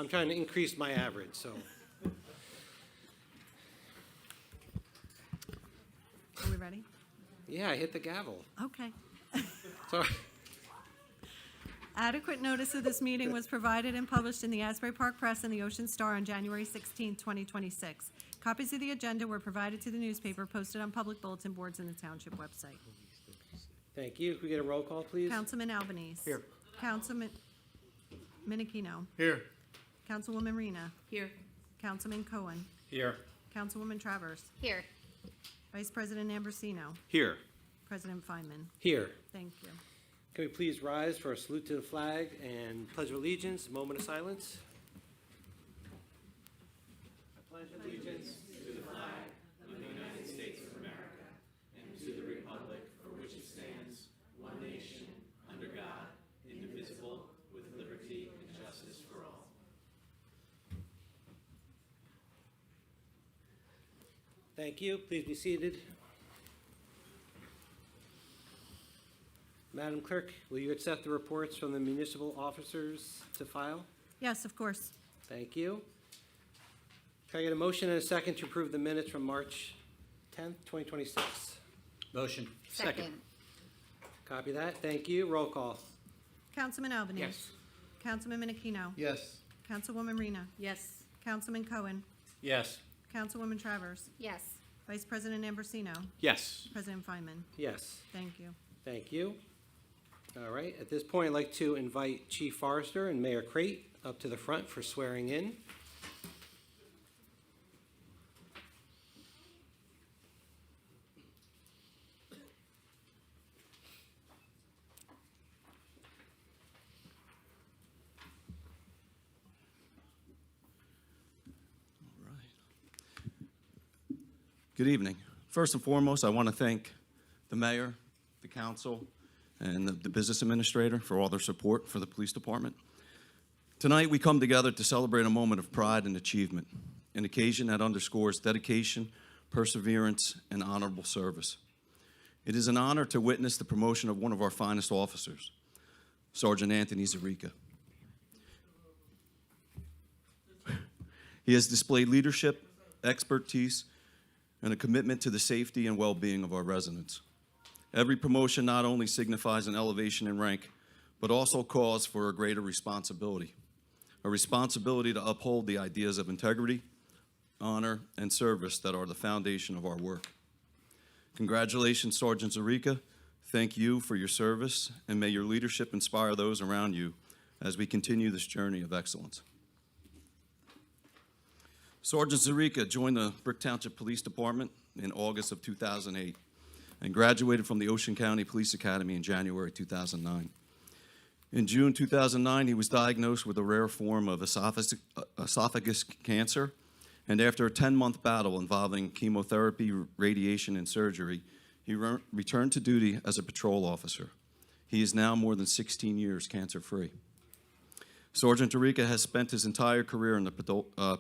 I'm trying to increase my average, so. Are we ready? Yeah, I hit the gavel. Okay. Sorry. Adequate notice of this meeting was provided and published in the Asbury Park Press and the Ocean Star on January 16, 2026. Copies of the agenda were provided to the newspaper, posted on public bulletin boards and the Township website. Thank you. Can we get a roll call, please? Councilman Albanese. Here. Councilman Minikino. Here. Councilwoman Rena. Here. Councilman Cohen. Here. Councilwoman Travers. Here. Vice President Ambrosino. Here. President Feynman. Here. Thank you. Can we please rise for a salute to the flag and pledge of allegiance, a moment of silence? I pledge allegiance to the flag of the United States of America and to the republic for which it stands, one nation, under God, indivisible, with liberty and justice for all. Thank you. Please be seated. Madam Clerk, will you accept the reports from the municipal officers to file? Yes, of course. Thank you. Can I get a motion and a second to approve the minutes from March 10th, 2026? Motion. Second. Copy that. Thank you. Roll call. Councilman Albanese. Yes. Councilman Minikino. Yes. Councilwoman Rena. Yes. Councilman Cohen. Yes. Councilwoman Travers. Yes. Vice President Ambrosino. Yes. President Feynman. Yes. Thank you. Thank you. All right. At this point, I'd like to invite Chief Forrester and Mayor Crate up to the front for swearing in. Good evening. First and foremost, I want to thank the mayor, the council, and the business administrator for all their support for the police department. Tonight, we come together to celebrate a moment of pride and achievement, an occasion that underscores dedication, perseverance, and honorable service. It is an honor to witness the promotion of one of our finest officers, Sergeant Anthony Zarica. He has displayed leadership, expertise, and a commitment to the safety and well-being of our residents. Every promotion not only signifies an elevation in rank, but also calls for a greater responsibility, a responsibility to uphold the ideas of integrity, honor, and service that are the foundation of our work. Congratulations, Sergeant Zarica. Thank you for your service, and may your leadership inspire those around you as we continue this journey of excellence. Sergeant Zarica joined the Brick Township Police Department in August of 2008 and graduated from the Ocean County Police Academy in January 2009. In June 2009, he was diagnosed with a rare form of esophagus cancer, and after a 10-month battle involving chemotherapy, radiation, and surgery, he returned to duty as a patrol officer. He is now more than 16 years cancer-free. Sergeant Zarica has spent his entire career in the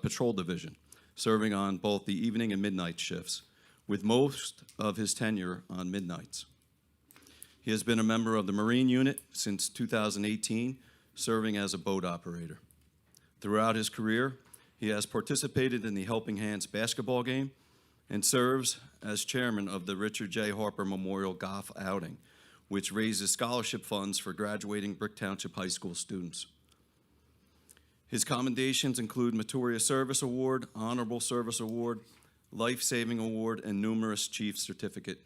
patrol division, serving on both the evening and midnight shifts, with most of his tenure on midnights. He has been a member of the Marine Unit since 2018, serving as a boat operator. Throughout his career, he has participated in the Helping Hands basketball game and serves as chairman of the Richard J. Harper Memorial Golf Outing, which raises scholarship funds for graduating Brick Township High School students. His commendations include Meritorious Service Award, Honorable Service Award, Life-Saving Award, and numerous chief certificates.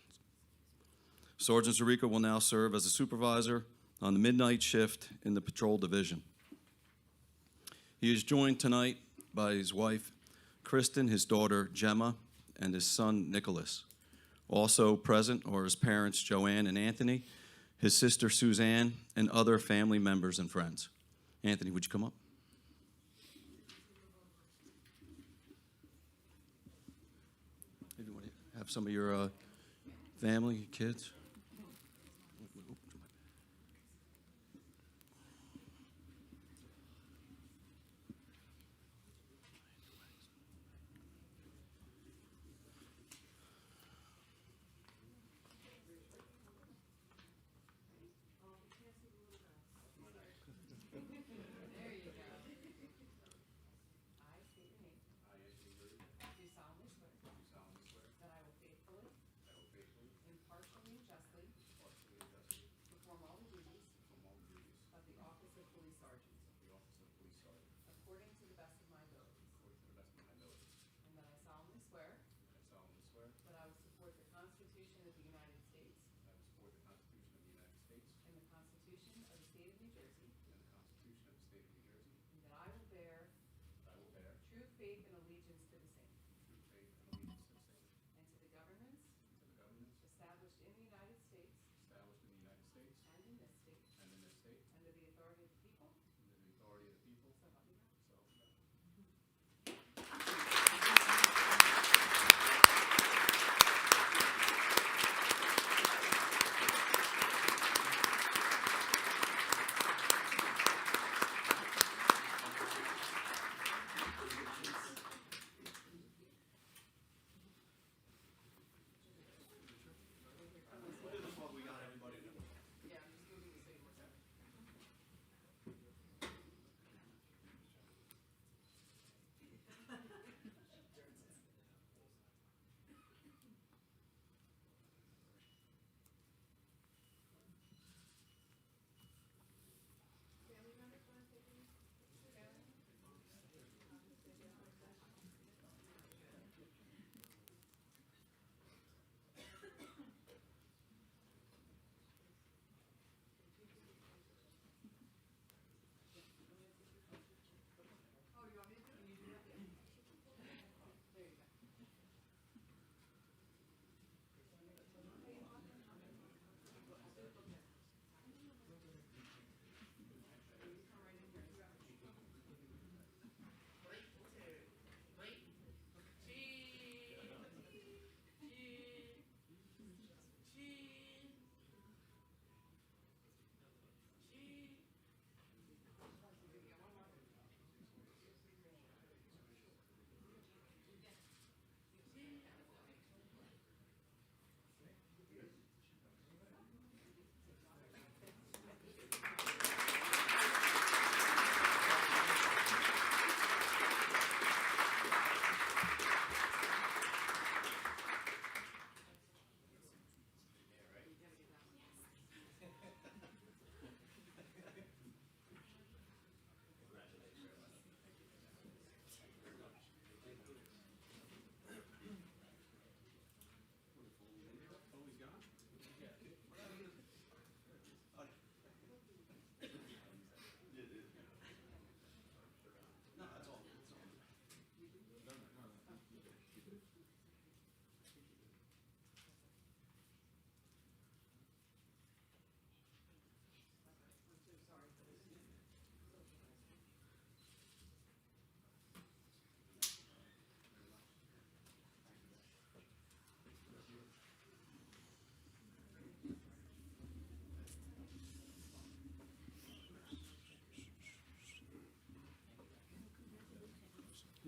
Sergeant Zarica will now serve as a supervisor on the midnight shift in the patrol division. He is joined tonight by his wife, Kristen, his daughter, Gemma, and his son, Nicholas. Also present are his parents, Joanne and Anthony, his sister, Suzanne, and other family members and friends. Anthony, would you come up? Maybe you want to have some of your family, kids.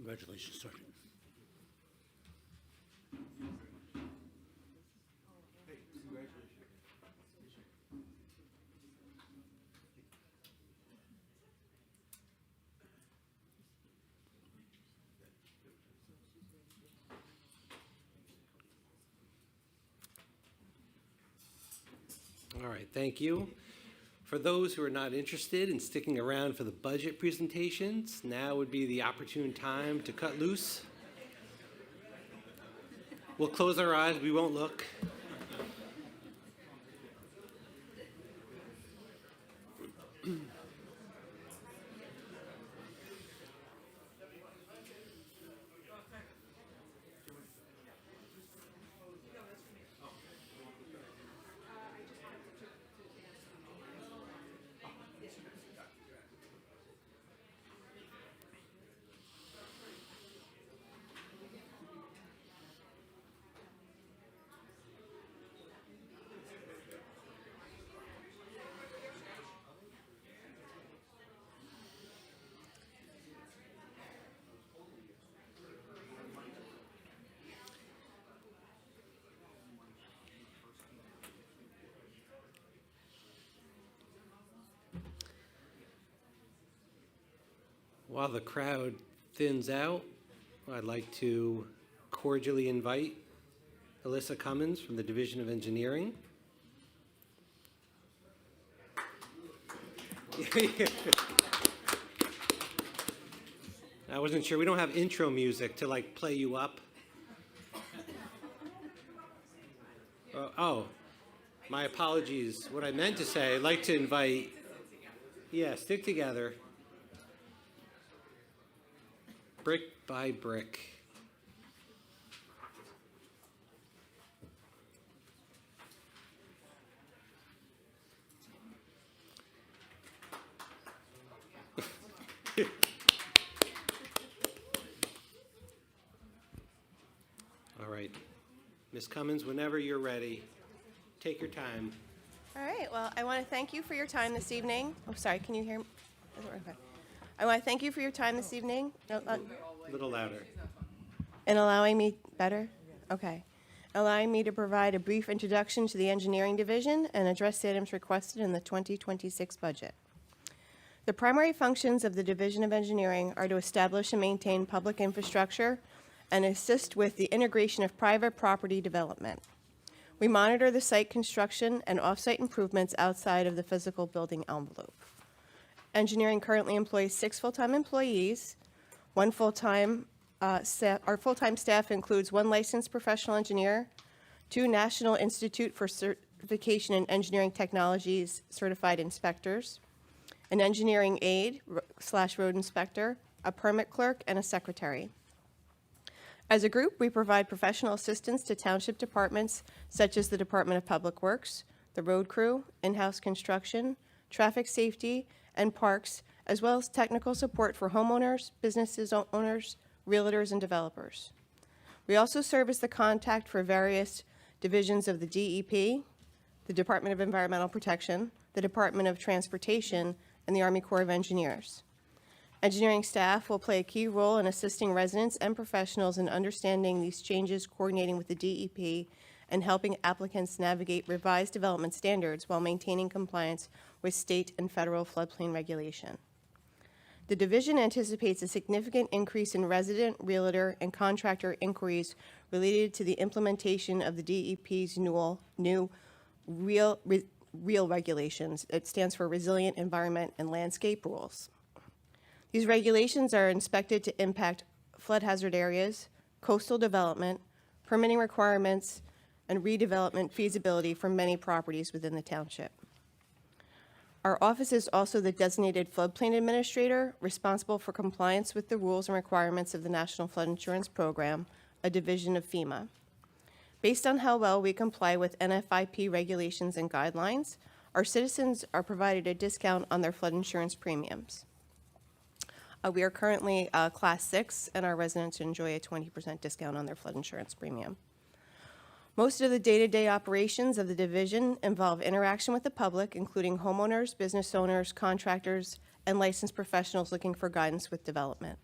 Congratulations, Sergeant. All right, thank you. For those who are not interested in sticking around for the budget presentations, now would be the opportune time to cut loose. We'll close our eyes, we won't look. While the crowd thins out, I'd like to cordially invite Alyssa Cummins from the Division of Engineering. I wasn't sure, we don't have intro music to like play you up. Oh, my apologies. What I meant to say, I'd like to invite, stick together. Brick by brick. All right. Ms. Cummins, whenever you're ready, take your time. All right, well, I want to thank you for your time this evening. Oh, sorry, can you hear me? Okay. I want to thank you for your time this evening. No, A little louder. and allowing me, better? Okay. Allowing me to provide a brief introduction to the Engineering Division and address the items requested in the 2026 budget. The primary functions of the Division of Engineering are to establish and maintain public infrastructure and assist with the integration of private property development. We monitor the site construction and off-site improvements outside of the physical building envelope. Engineering currently employs 6 full-time employees, one full-time staff. Our full-time staff includes 1 licensed professional engineer, 2 National Institute for Certification in Engineering Technologies certified inspectors, an engineering aide / road inspector, a permit clerk, and a secretary. As a group, we provide professional assistance to township departments such as the Department of Public Works, the road crew, in-house construction, traffic safety, and parks, as well as technical support for homeowners, businesses owners, realtors, and developers. We also serve as the contact for various divisions of the DEP, the Department of Environmental Protection, the Department of Transportation, and the Army Corps of Engineers. Engineering staff will play a key role in assisting residents and professionals in understanding these changes, coordinating with the DEP, and helping applicants navigate revised development standards while maintaining compliance with state and federal floodplain regulation. The division anticipates a significant increase in resident, realtor, and contractor inquiries related to the implementation of the DEP's new real regulations. It stands for Resilient Environment and Landscape Rules. These regulations are expected to impact flood hazard areas, coastal development, permitting requirements, and redevelopment feasibility for many properties within the township. Our office is also the designated floodplain administrator, responsible for compliance with the rules and requirements of the National Flood Insurance Program, a division of FEMA. Based on how well we comply with NFIP regulations and guidelines, our citizens are provided a discount on their flood insurance premiums. We are currently Class 6, and our residents enjoy a 20% discount on their flood insurance premium. Most of the day-to-day operations of the division involve interaction with the public, including homeowners, business owners, contractors, and licensed professionals looking for guidance with development.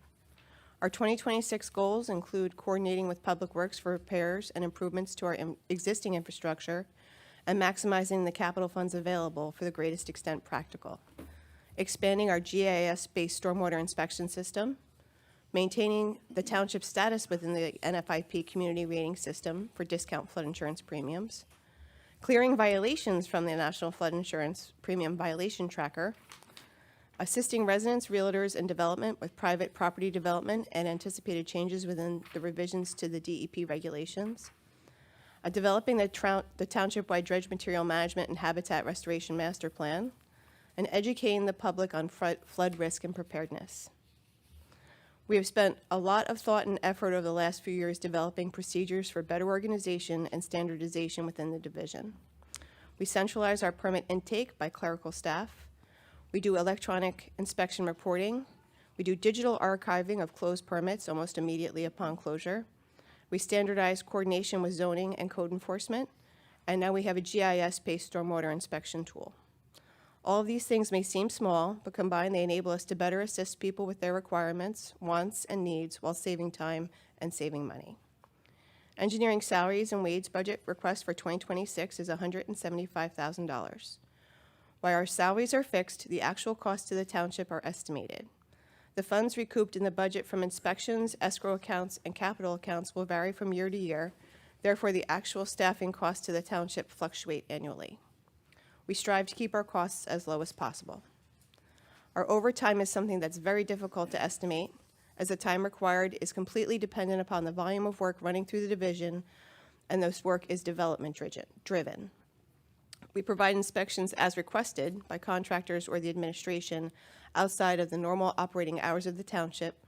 Our 2026 goals include coordinating with Public Works for repairs and improvements to our existing infrastructure and maximizing the capital funds available for the greatest extent practical, expanding our GIS-based stormwater inspection system, maintaining the township status within the NFIP community rating system for discount flood insurance premiums, clearing violations from the National Flood Insurance Premium Violation Tracker, assisting residents, realtors, and development with private property development and anticipated changes within the revisions to the DEP regulations, developing the township-wide dredge material management and habitat restoration master plan, and educating the public on flood risk and preparedness. We have spent a lot of thought and effort over the last few years developing procedures for better organization and standardization within the division. We centralize our permit intake by clerical staff. We do electronic inspection reporting. We do digital archiving of closed permits almost immediately upon closure. We standardize coordination with zoning and code enforcement. And now we have a GIS-based stormwater inspection tool. All of these things may seem small, but combined they enable us to better assist people with their requirements, wants, and needs while saving time and saving money. Engineering salaries and wage budget request for 2026 is $175,000. While our salaries are fixed, the actual costs to the township are estimated. The funds recouped in the budget from inspections, escrow accounts, and capital accounts will vary from year to year. Therefore, the actual staffing costs to the township fluctuate annually. We strive to keep our costs as low as possible. Our overtime is something that's very difficult to estimate, as the time required is completely dependent upon the volume of work running through the division, and this work is development driven. We provide inspections as requested by contractors or the administration outside of the normal operating hours of the township,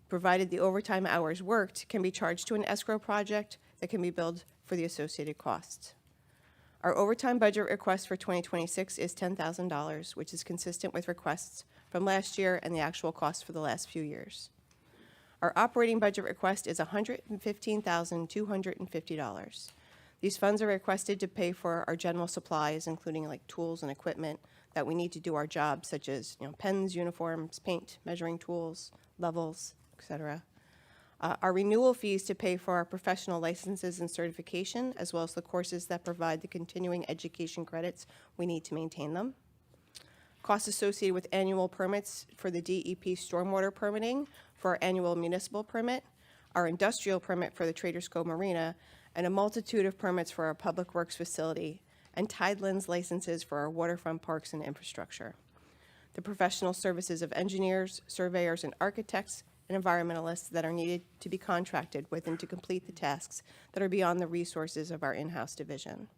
provided the overtime hours worked can be charged to an escrow project that can be billed for the associated costs. Our overtime budget request for 2026 is $10,000, which is consistent with requests from last year and the actual cost for the last few years. Our operating budget request is $115,250. These funds are requested to pay for our general supplies, including like tools and equipment that we need to do our job, such as pens, uniforms, paint, measuring tools, levels, etc. Our renewal fees to pay for our professional licenses and certification, as well as the courses that provide the continuing education credits we need to maintain them. Costs associated with annual permits for the DEP stormwater permitting, for our annual municipal permit, our industrial permit for the Traders Cove Marina, and a multitude of permits for our public works facility, and Tidelands licenses for our waterfront parks and infrastructure. The professional services of engineers, surveyors, and architects, and environmentalists that are needed to be contracted with and to complete the tasks that are beyond the resources of our in-house division.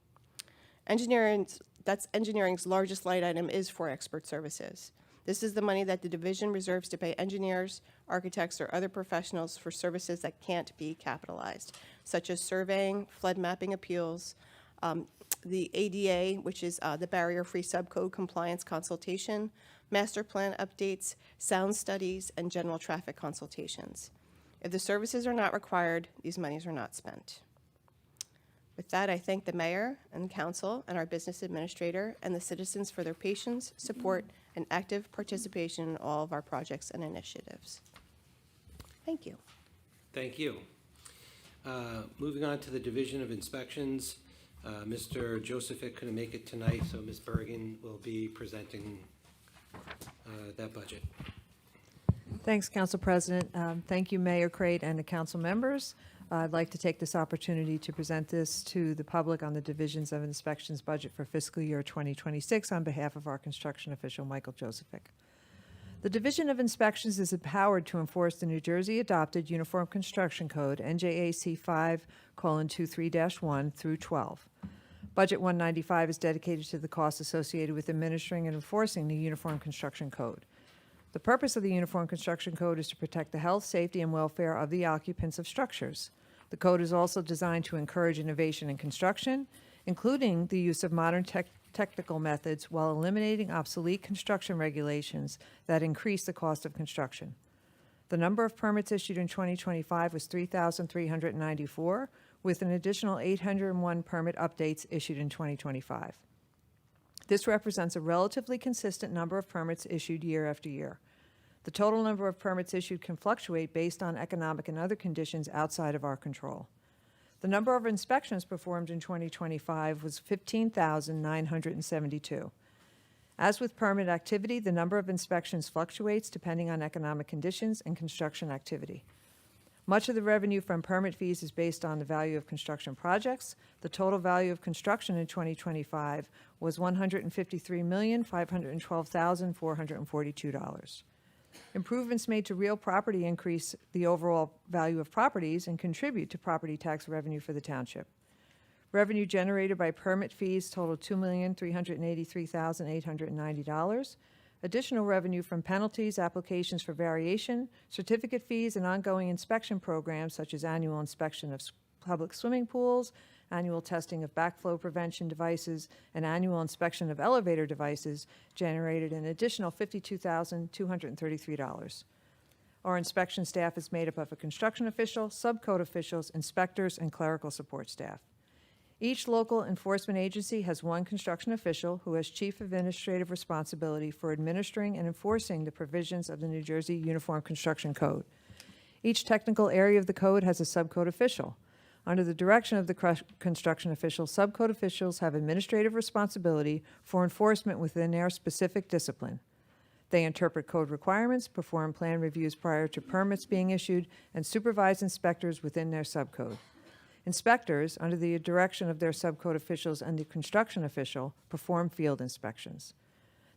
Engineering's largest line item is for expert services. This is the money that the division reserves to pay engineers, architects, or other professionals for services that can't be capitalized, such as surveying, flood mapping appeals, the ADA, which is the barrier-free subcode compliance consultation, master plan updates, sound studies, and general traffic consultations. If the services are not required, these monies are not spent. With that, I thank the mayor and council and our business administrator and the citizens for their patience, support, and active participation in all of our projects and initiatives. Thank you. Thank you. Moving on to the Division of Inspections, Mr. Josephic couldn't make it tonight, so Ms. Bergen will be presenting that budget. Thanks, Council President. Thank you, Mayor Crate and the council members. I'd like to take this opportunity to present this to the public on the Divisions of Inspections budget for fiscal year 2026 on behalf of our construction official, Michael Josephic. The Division of Inspections is empowered to enforce the New Jersey adopted Uniform Construction Code, NJAC 5:23-1 through 12. Budget 195 is dedicated to the costs associated with administering and enforcing the Uniform Construction Code. The purpose of the Uniform Construction Code is to protect the health, safety, and welfare of the occupants of structures. The code is also designed to encourage innovation in construction, including the use of modern technical methods while eliminating obsolete construction regulations that increase the cost of construction. The number of permits issued in 2025 was 3,394, with an additional 801 permit updates issued in 2025. This represents a relatively consistent number of permits issued year after year. The total number of permits issued can fluctuate based on economic and other conditions outside of our control. The number of inspections performed in 2025 was 15,972. As with permit activity, the number of inspections fluctuates depending on economic conditions and construction activity. Much of the revenue from permit fees is based on the value of construction projects. The total value of construction in 2025 was $153,512,442. Improvements made to real property increase the overall value of properties and contribute to property tax revenue for the township. Revenue generated by permit fees totaled $2,383,890. Additional revenue from penalties, applications for variation, certificate fees, and ongoing inspection programs such as annual inspection of public swimming pools, annual testing of backflow prevention devices, and annual inspection of elevator devices generated an additional $52,233. Our inspection staff is made up of a construction official, subcode officials, inspectors, and clerical support staff. Each local enforcement agency has one construction official who has chief administrative responsibility for administering and enforcing the provisions of the New Jersey Uniform Construction Code. Each technical area of the code has a subcode official. Under the direction of the construction official, subcode officials have administrative responsibility for enforcement within their specific discipline. They interpret code requirements, perform plan reviews prior to permits being issued, and supervise inspectors within their subcode. Inspectors, under the direction of their subcode officials and the construction official, perform field inspections.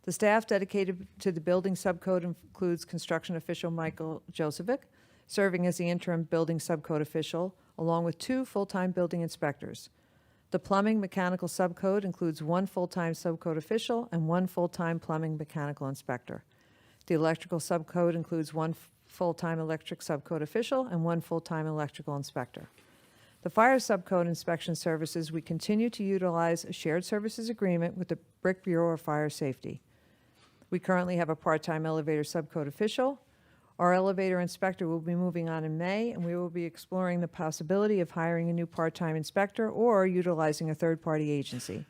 The staff dedicated to the building subcode includes construction official Michael Josevic, serving as the interim building subcode official, along with 2 full-time building inspectors. The plumbing mechanical subcode includes 1 full-time subcode official and 1 full-time plumbing mechanical inspector. The electrical subcode includes 1 full-time electric subcode official and 1 full-time electrical inspector. The fire subcode inspection services, we continue to utilize a shared services agreement with the Brick Bureau of Fire Safety. We currently have a part-time elevator subcode official. Our elevator inspector will be moving on in May, and we will be exploring the possibility of hiring a new part-time inspector or utilizing a third-party agency.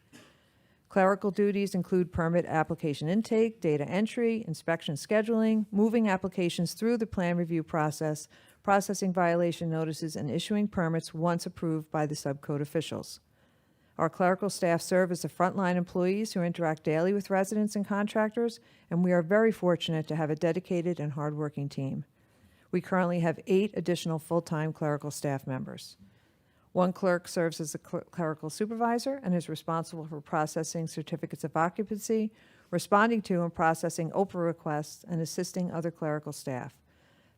Clerical duties include permit application intake, data entry, inspection scheduling, moving applications through the plan review process, processing violation notices, and issuing permits once approved by the subcode officials. Our clerical staff serve as the frontline employees who interact daily with residents and contractors, and we are very fortunate to have a dedicated and hardworking team. We currently have 8 additional full-time clerical staff members. 1 clerk serves as the clerical supervisor and is responsible for processing certificates of occupancy, responding to and processing OPRA requests, and assisting other clerical staff.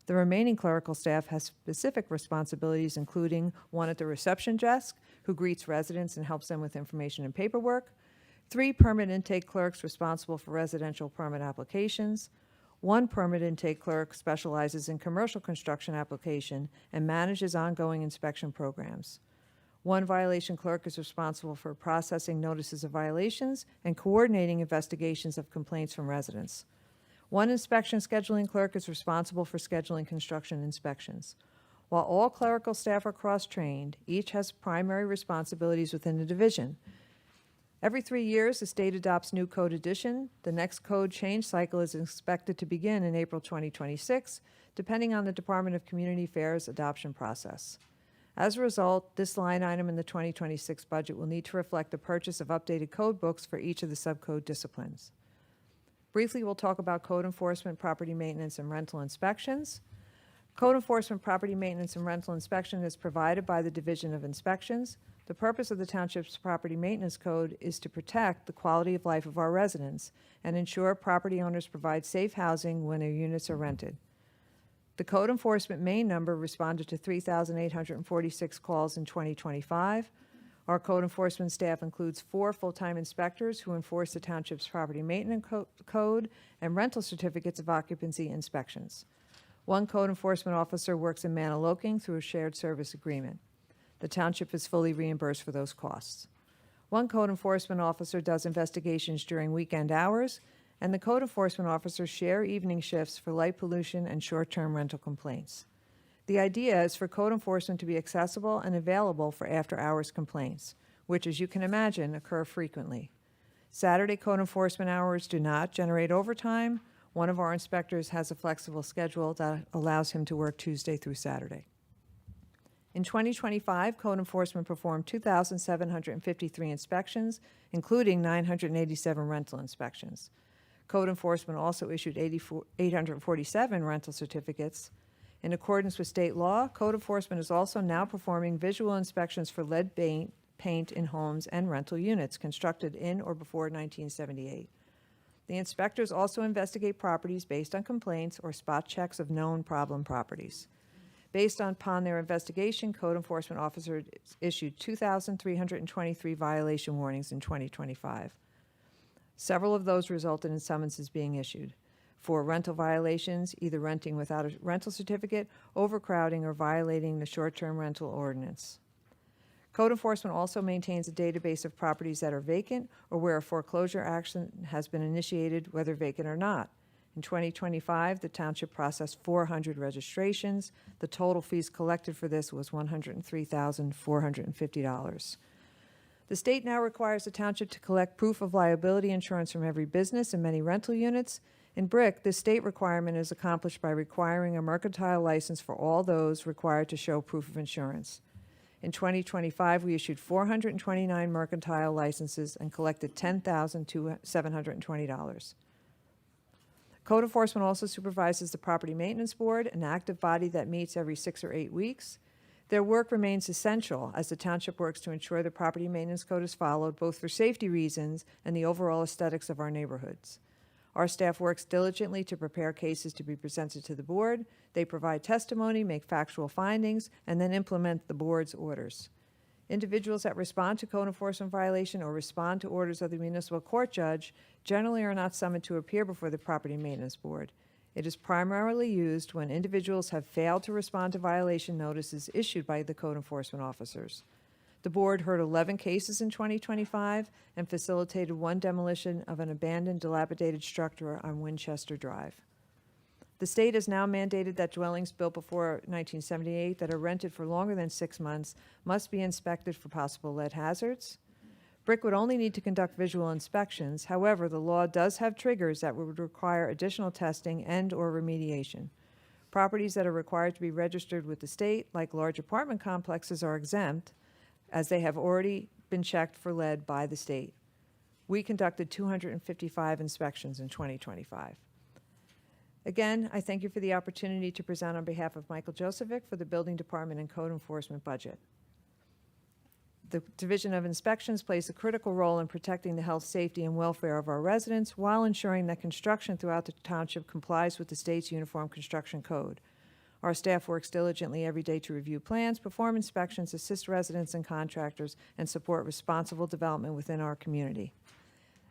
The remaining clerical staff has specific responsibilities, including 1 at the reception desk, who greets residents and helps them with information and paperwork, 3 permit intake clerks responsible for residential permit applications, 1 permit intake clerk specializes in commercial construction application and manages ongoing inspection programs. 1 violation clerk is responsible for processing notices of violations and coordinating investigations of complaints from residents. 1 inspection scheduling clerk is responsible for scheduling construction inspections. While all clerical staff are cross-trained, each has primary responsibilities within the division. Every 3 years, the state adopts new code addition. The next code change cycle is expected to begin in April 2026, depending on the Department of Community Affairs adoption process. As a result, this line item in the 2026 budget will need to reflect the purchase of updated code books for each of the subcode disciplines. Briefly, we'll talk about code enforcement, property maintenance, and rental inspections. Code enforcement, property maintenance, and rental inspection is provided by the Division of Inspections. The purpose of the Township's property maintenance code is to protect the quality of life of our residents and ensure property owners provide safe housing when their units are rented. The code enforcement main number responded to 3,846 calls in 2025. Our code enforcement staff includes 4 full-time inspectors who enforce the Township's property maintenance code and rental certificates of occupancy inspections. 1 code enforcement officer works in Manaloking through a shared service agreement. The Township is fully reimbursed for those costs. 1 code enforcement officer does investigations during weekend hours, and the code enforcement officers share evening shifts for light pollution and short-term rental complaints. The idea is for code enforcement to be accessible and available for after-hours complaints, which, as you can imagine, occur frequently. Saturday code enforcement hours do not generate overtime, One of our inspectors has a flexible schedule that allows him to work Tuesday through Saturday. In 2025, code enforcement performed 2,753 inspections, including 987 rental inspections. Code enforcement also issued 847 rental certificates. In accordance with state law, code enforcement is also now performing visual inspections for lead paint in homes and rental units constructed in or before 1978. The inspectors also investigate properties based on complaints or spot checks of known problem properties. Based upon their investigation, code enforcement officers issued 2,323 violation warnings in 2025. Several of those resulted in summonses being issued for rental violations, either renting without a rental certificate, overcrowding, or violating the short-term rental ordinance. Code enforcement also maintains a database of properties that are vacant or where a foreclosure action has been initiated, whether vacant or not. In 2025, the township processed 400 registrations. The total fees collected for this was $103,450. The state now requires the township to collect proof of liability insurance from every business and many rental units. In Brick, this state requirement is accomplished by requiring a mercantile license for all those required to show proof of insurance. In 2025, we issued 429 mercantile licenses and collected $10,720. Code enforcement also supervises the Property Maintenance Board, an active body that meets every 6 or 8 weeks. Their work remains essential as the township works to ensure the property maintenance code is followed, both for safety reasons and the overall aesthetics of our neighborhoods. Our staff works diligently to prepare cases to be presented to the board. They provide testimony, make factual findings, and then implement the board's orders. Individuals that respond to code enforcement violation or respond to orders of the municipal court judge generally are not summoned to appear before the Property Maintenance Board. It is primarily used when individuals have failed to respond to violation notices issued by the code enforcement officers. The board heard 11 cases in 2025 and facilitated 1 demolition of an abandoned, dilapidated structure on Winchester Drive. The state has now mandated that dwellings built before 1978 that are rented for longer than 6 months must be inspected for possible lead hazards. Brick would only need to conduct visual inspections. However, the law does have triggers that would require additional testing and/or remediation. Properties that are required to be registered with the state, like large apartment complexes, are exempt, as they have already been checked for lead by the state. We conducted 255 inspections in 2025. Again, I thank you for the opportunity to present on behalf of Michael Josephik for the Building Department and Code Enforcement budget. The Division of Inspections plays a critical role in protecting the health, safety, and welfare of our residents while ensuring that construction throughout the township complies with the state's Uniform Construction Code. Our staff works diligently every day to review plans, perform inspections, assist residents and contractors, and support responsible development within our community.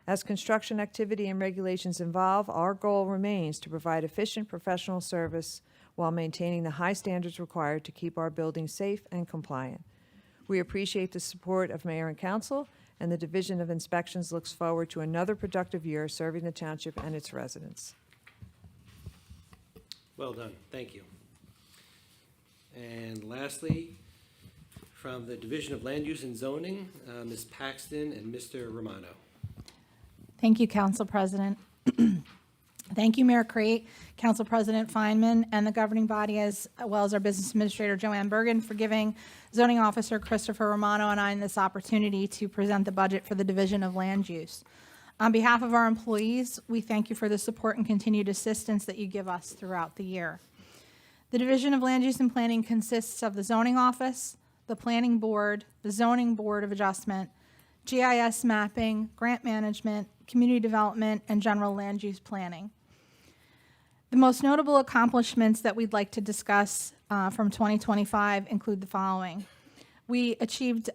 As construction activity and regulations evolve, our goal remains to provide efficient professional service while maintaining the high standards required to keep our buildings safe and compliant. We appreciate the support of Mayor and Council, and the Division of Inspections looks forward to another productive year serving the township and its residents. Well done, thank you. And lastly, from the Division of Land Use and Zoning, Ms. Paxton and Mr. Romano. Thank you, Council President. Thank you, Mayor Crate, Council President Feynman, and the governing body, as well as our Business Administrator, Joanne Bergen, for giving Zoning Officer Christopher Romano and I this opportunity to present the budget for the Division of Land Use. On behalf of our employees, we thank you for the support and continued assistance that you give us throughout the year. The Division of Land Use and Planning consists of the Zoning Office, the Planning Board, the Zoning Board of Adjustment, GIS mapping, grant management, community development, and general land use planning. The most notable accomplishments that we'd like to discuss from 2025 include the following. We achieved,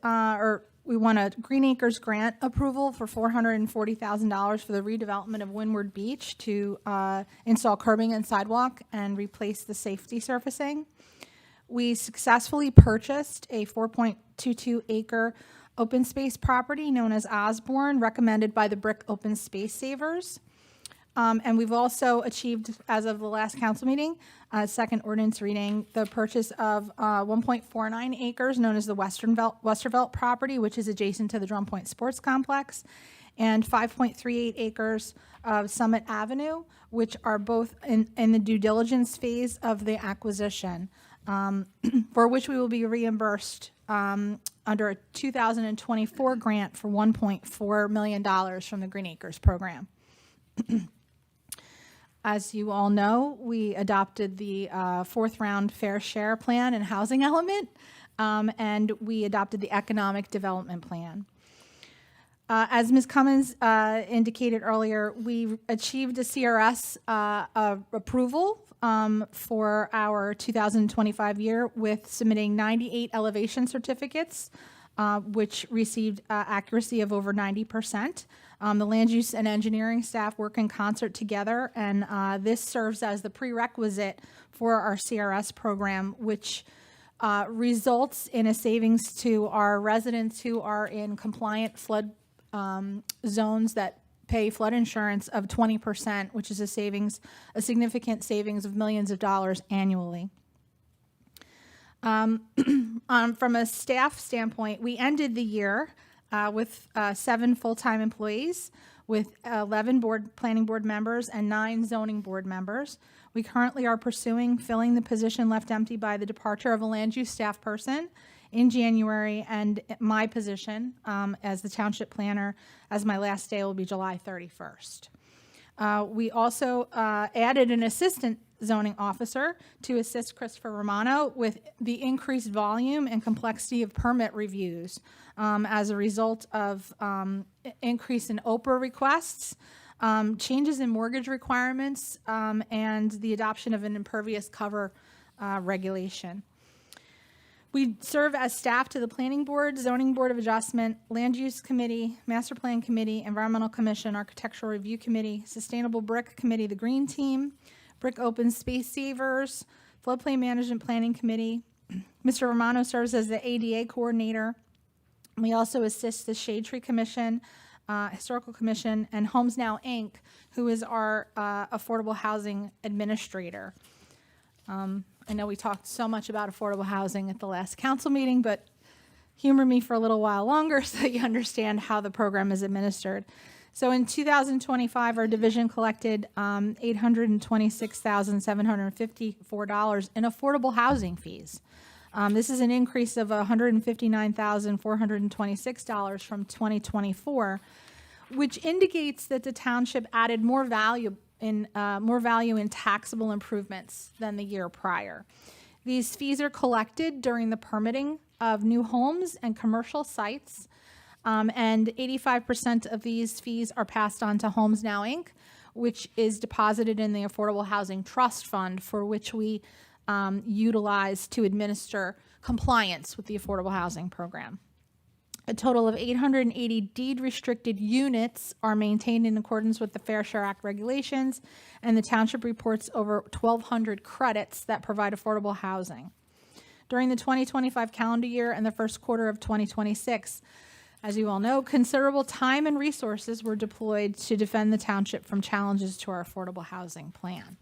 we won a Green Acres grant approval for $440,000 for the redevelopment of Windward Beach to install curbing and sidewalk and replace the safety surfacing. We successfully purchased a 4.22 acre open space property known as Osborne, recommended by the Brick Open Space Savers. And we've also achieved, as of the last council meeting, second ordinance reading, the purchase of 1.49 acres known as the Westervelt property, which is adjacent to the Drum Point Sports Complex. and 5.38 acres of Summit Avenue, which are both in the due diligence phase of the acquisition, for which we will be reimbursed under a 2024 grant for $1.4 million from the Green Acres program. As you all know, we adopted the fourth round fair share plan and housing element, and we adopted the economic development plan. As Ms. Cummins indicated earlier, we achieved a CRS approval for our 2025 year with submitting 98 elevation certificates, which received accuracy of over 90%. The land use and engineering staff work in concert together, and this serves as the prerequisite for our CRS program, which results in a savings to our residents who are in compliant flood zones that pay flood insurance of 20%, which is a significant savings of millions of dollars annually. From a staff standpoint, we ended the year with 7 full-time employees, with 11 planning board members and 9 zoning board members. We currently are pursuing filling the position left empty by the departure of a land use staff person in January, and my position as the township planner, as my last day will be July 31st. We also added an assistant zoning officer to assist Christopher Romano with the increased volume and complexity of permit reviews as a result of increase in OPRA requests, changes in mortgage requirements, and the adoption of an impervious cover regulation. We serve as staff to the Planning Board, Zoning Board of Adjustment, Land Use Committee, Master Plan Committee, Environmental Commission, Architectural Review Committee, Sustainable Brick Committee, the Green Team, Brick Open Space Savers, Floodplain Management Planning Committee. Mr. Romano serves as the ADA Coordinator. We also assist the Shade Tree Commission, Historical Commission, and Homes Now, Inc., who is our Affordable Housing Administrator. I know we talked so much about affordable housing at the last council meeting, but humor me for a little while longer so that you understand how the program is administered. So in 2025, our division collected $826,754 in affordable housing fees. This is an increase of $159,426 from 2024, which indicates that the township added more value in taxable improvements than the year prior. These fees are collected during the permitting of new homes and commercial sites, and 85% of these fees are passed on to Homes Now, Inc., which is deposited in the Affordable Housing Trust Fund, for which we utilize to administer compliance with the Affordable Housing Program. A total of 880 deed-restricted units are maintained in accordance with the Fair Share Act regulations, and the township reports over 1,200 credits that provide affordable housing. During the 2025 calendar year and the first quarter of 2026, as you all know, considerable time and resources were deployed to defend the township from challenges to our affordable housing plan.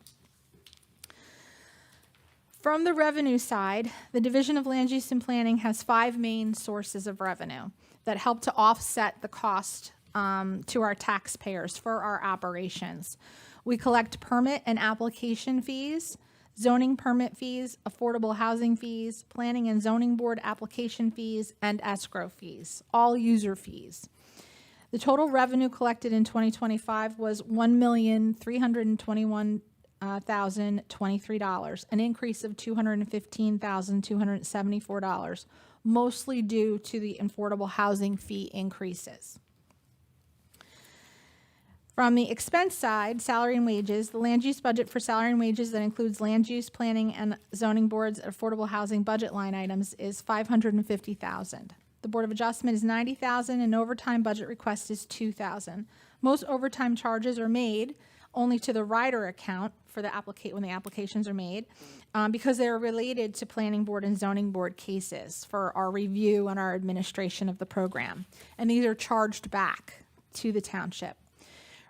From the revenue side, the Division of Land Use and Planning has 5 main sources of revenue that help to offset the cost to our taxpayers for our operations. We collect permit and application fees, zoning permit fees, affordable housing fees, planning and zoning board application fees, and escrow fees, all user fees. The total revenue collected in 2025 was $1,321,023, an increase of $215,274, mostly due to the affordable housing fee increases. From the expense side, salary and wages, the land use budget for salary and wages that includes land use, planning, and zoning boards affordable housing budget line items is $550,000. The Board of Adjustment is $90,000, and overtime budget request is $2,000. Most overtime charges are made only to the rider account for the when the applications are made, because they are related to planning board and zoning board cases for our review and our administration of the program. And these are charged back to the township.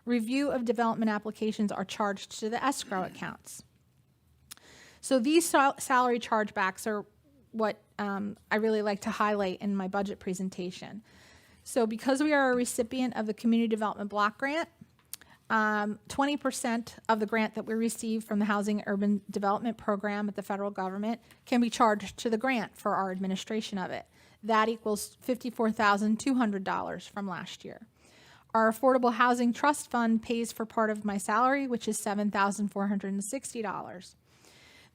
Review of development applications are charged to the escrow accounts. So these salary chargebacks are what I really like to highlight in my budget presentation. So because we are a recipient of the Community Development Block Grant, 20% of the grant that we receive from the Housing and Urban Development Program at the federal government can be charged to the grant for our administration of it. That equals $54,200 from last year. Our Affordable Housing Trust Fund pays for part of my salary, which is $7,460.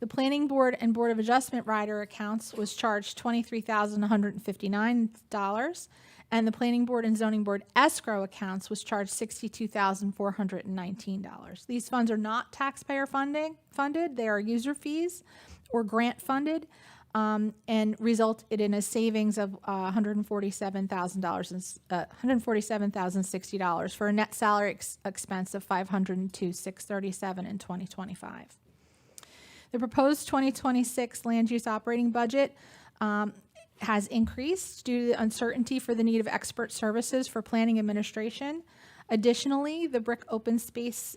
The Planning Board and Board of Adjustment rider accounts was charged $23,159, and the Planning Board and Zoning Board escrow accounts was charged $62,419. These funds are not taxpayer funded. They are user fees or grant funded, and resulted in a savings of $147,060 for a net salary expense of $502,637 in 2025. The proposed 2026 land use operating budget has increased due to the uncertainty for the need of expert services for planning administration. Additionally, the BRIC Open Space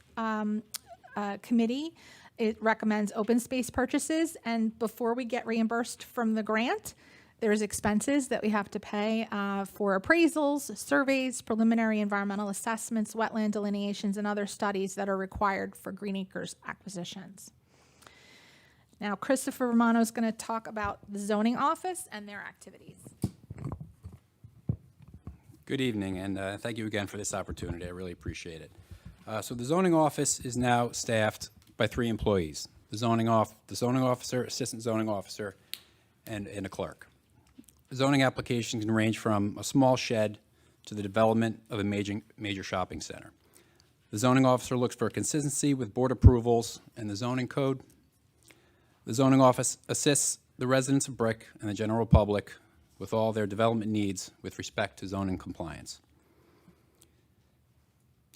Committee, it recommends open space purchases, and before we get reimbursed from the grant, there's expenses that we have to pay for appraisals, surveys, preliminary environmental assessments, wetland delineations, and other studies that are required for Green Acres acquisitions. Now, Christopher Romano is going to talk about the zoning office and their activities. Good evening, and thank you again for this opportunity. I really appreciate it. So the zoning office is now staffed by 3 employees: the zoning officer, assistant zoning officer, and a clerk. Zoning applications can range from a small shed to the development of a major shopping center. The zoning officer looks for consistency with board approvals and the zoning code. The zoning office assists the residents of Brick and the general public with all their development needs with respect to zoning compliance.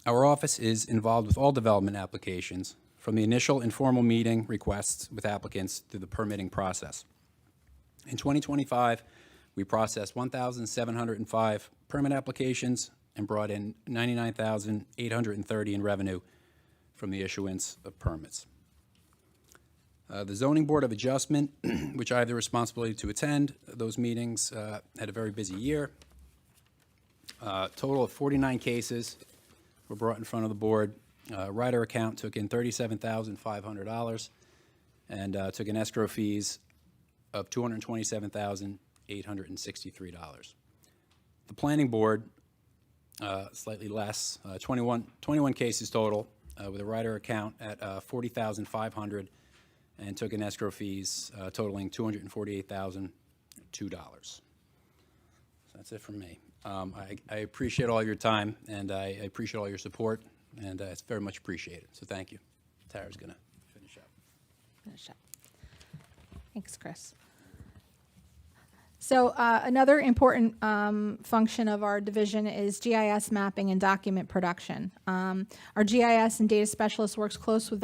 Our office is involved with all development applications, from the initial informal meeting requests with applicants through the permitting process. In 2025, we processed 1,705 permit applications and brought in $99,830 in revenue from the issuance of permits. The Zoning Board of Adjustment, which I have the responsibility to attend, those meetings had a very busy year. Total of 49 cases were brought in front of the board. Rider account took in $37,500 and took in escrow fees of $227,863. The Planning Board, slightly less, 21 cases total, with a rider account at $40,500 and took in escrow fees totaling $248,002. So that's it from me. I appreciate all your time, and I appreciate all your support, and it's very much appreciated. So thank you. Tara's going to finish up. Thanks, Chris. So another important function of our division is GIS mapping and document production. Our GIS and data specialist works close with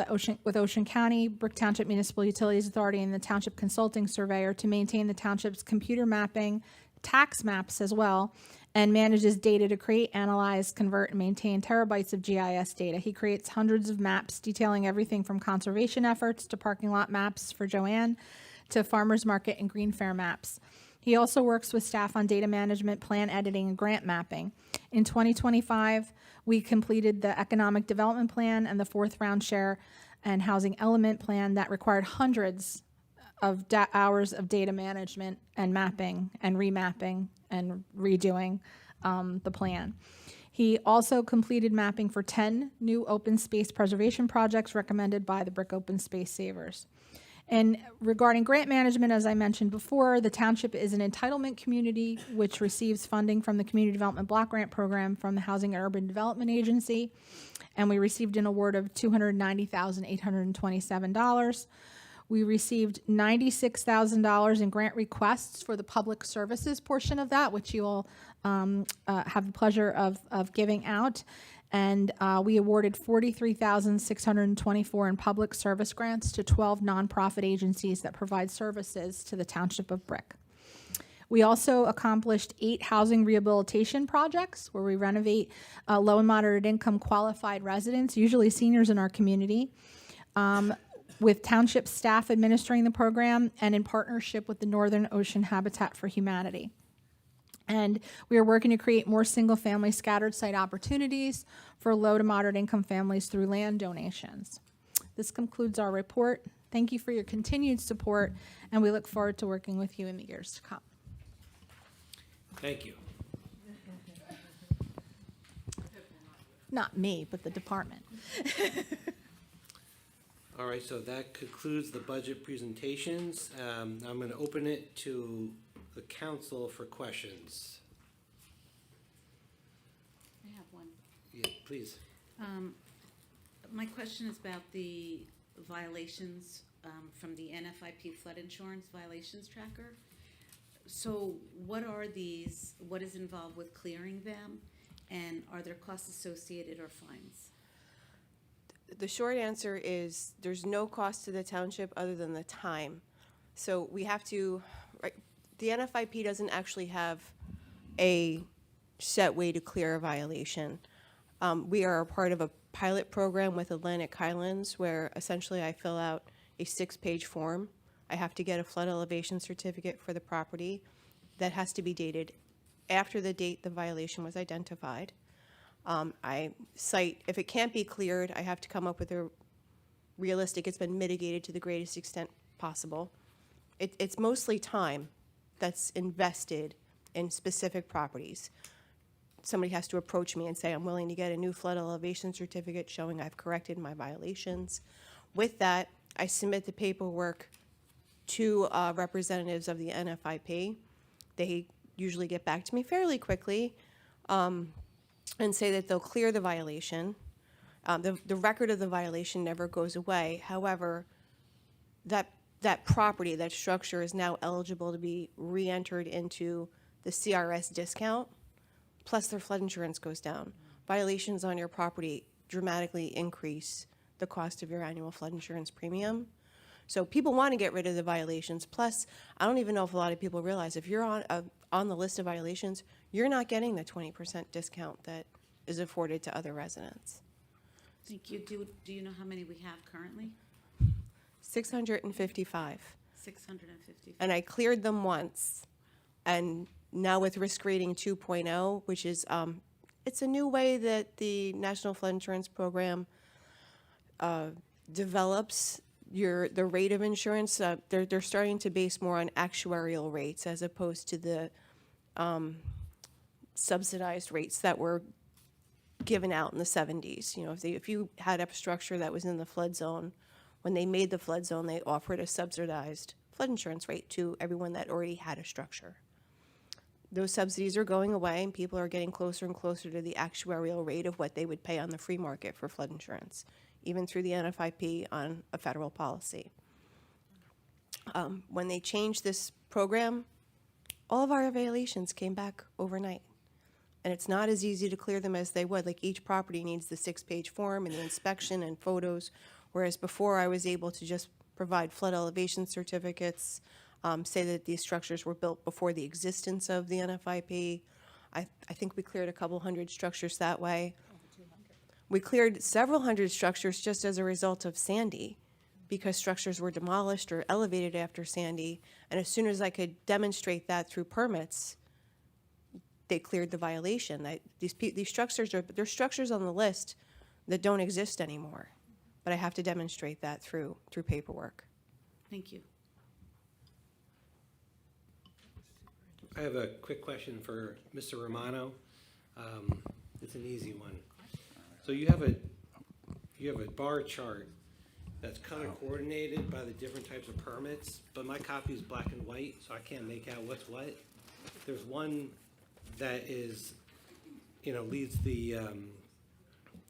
Ocean County, Brick Township Municipal Utilities Authority, and the Township Consulting Surveyor to maintain the township's computer mapping, tax maps as well, and manages data to create, analyze, convert, and maintain terabytes of GIS data. He creates hundreds of maps detailing everything from conservation efforts to parking lot maps for Joanne to farmers market and green fair maps. He also works with staff on data management, plan editing, and grant mapping. In 2025, we completed the Economic Development Plan and the 4th Round Share and Housing Element Plan that required hundreds of hours of data management and mapping and remapping and redoing the plan. He also completed mapping for 10 new open space preservation projects recommended by the Brick Open Space Savers. And regarding grant management, as I mentioned before, the township is an entitlement community which receives funding from the Community Development Block Grant Program from the Housing and Urban Development Agency, and we received an award of $290,827. We received $96,000 in grant requests for the public services portion of that, which you will have the pleasure of giving out. And we awarded $43,624 in public service grants to 12 nonprofit agencies that provide services to the Township of Brick. We also accomplished 8 housing rehabilitation projects where we renovate low and moderate income qualified residents, usually seniors in our community, with township staff administering the program and in partnership with the Northern Ocean Habitat for Humanity. And we are working to create more single-family scattered site opportunities for low to moderate income families through land donations. This concludes our report. Thank you for your continued support, and we look forward to working with you in the years to come. Thank you. Not me, but the department. All right, so that concludes the budget presentations. I'm going to open it to the council for questions. I have one. Yeah, please. My question is about the violations from the NFIP flood insurance violations tracker. So what are these? What is involved with clearing them? And are there costs associated or fines? The short answer is there's no cost to the township other than the time. So we have to, right, the NFIP doesn't actually have a set way to clear a violation. We are a part of a pilot program with Atlantic Highlands where essentially I fill out a 6-page form. I have to get a flood elevation certificate for the property that has to be dated after the date the violation was identified. I cite, if it can't be cleared, I have to come up with a realistic, it's been mitigated to the greatest extent possible. It's mostly time that's invested in specific properties. Somebody has to approach me and say, I'm willing to get a new flood elevation certificate showing I've corrected my violations. With that, I submit the paperwork to representatives of the NFIP. They usually get back to me fairly quickly and say that they'll clear the violation. The record of the violation never goes away. However, that property, that structure is now eligible to be re-entered into the CRS discount, plus their flood insurance goes down. Violations on your property dramatically increase the cost of your annual flood insurance premium. So people want to get rid of the violations. Plus, I don't even know if a lot of people realize if you're on the list of violations, you're not getting the 20% discount that is afforded to other residents. Thank you. Do you know how many we have currently? 655. 650. And I cleared them once. And now with risk rating 2.0, which is, it's a new way that the National Flood Insurance Program develops the rate of insurance. They're starting to base more on actuarial rates as opposed to the subsidized rates that were given out in the 70s. You know, if you had a structure that was in the flood zone, when they made the flood zone, they offered a subsidized flood insurance rate to everyone that already had a structure. Those subsidies are going away, and people are getting closer and closer to the actuarial rate of what they would pay on the free market for flood insurance, even through the NFIP on a federal policy. When they changed this program, all of our violations came back overnight. And it's not as easy to clear them as they would. Like, each property needs the 6-page form and the inspection and photos, whereas before I was able to just provide flood elevation certificates, say that these structures were built before the existence of the NFIP. I think we cleared a couple hundred structures that way. We cleared several hundred structures just as a result of Sandy, because structures were demolished or elevated after Sandy, and as soon as I could demonstrate that through permits, they cleared the violation. These structures there's structures on the list that don't exist anymore, but I have to demonstrate that through paperwork. Thank you. I have a quick question for Mr. Romano. It's an easy one. So you have a bar chart that's color coordinated by the different types of permits, but my copy is black and white, so I can't make out what's what. There's one that is, leads the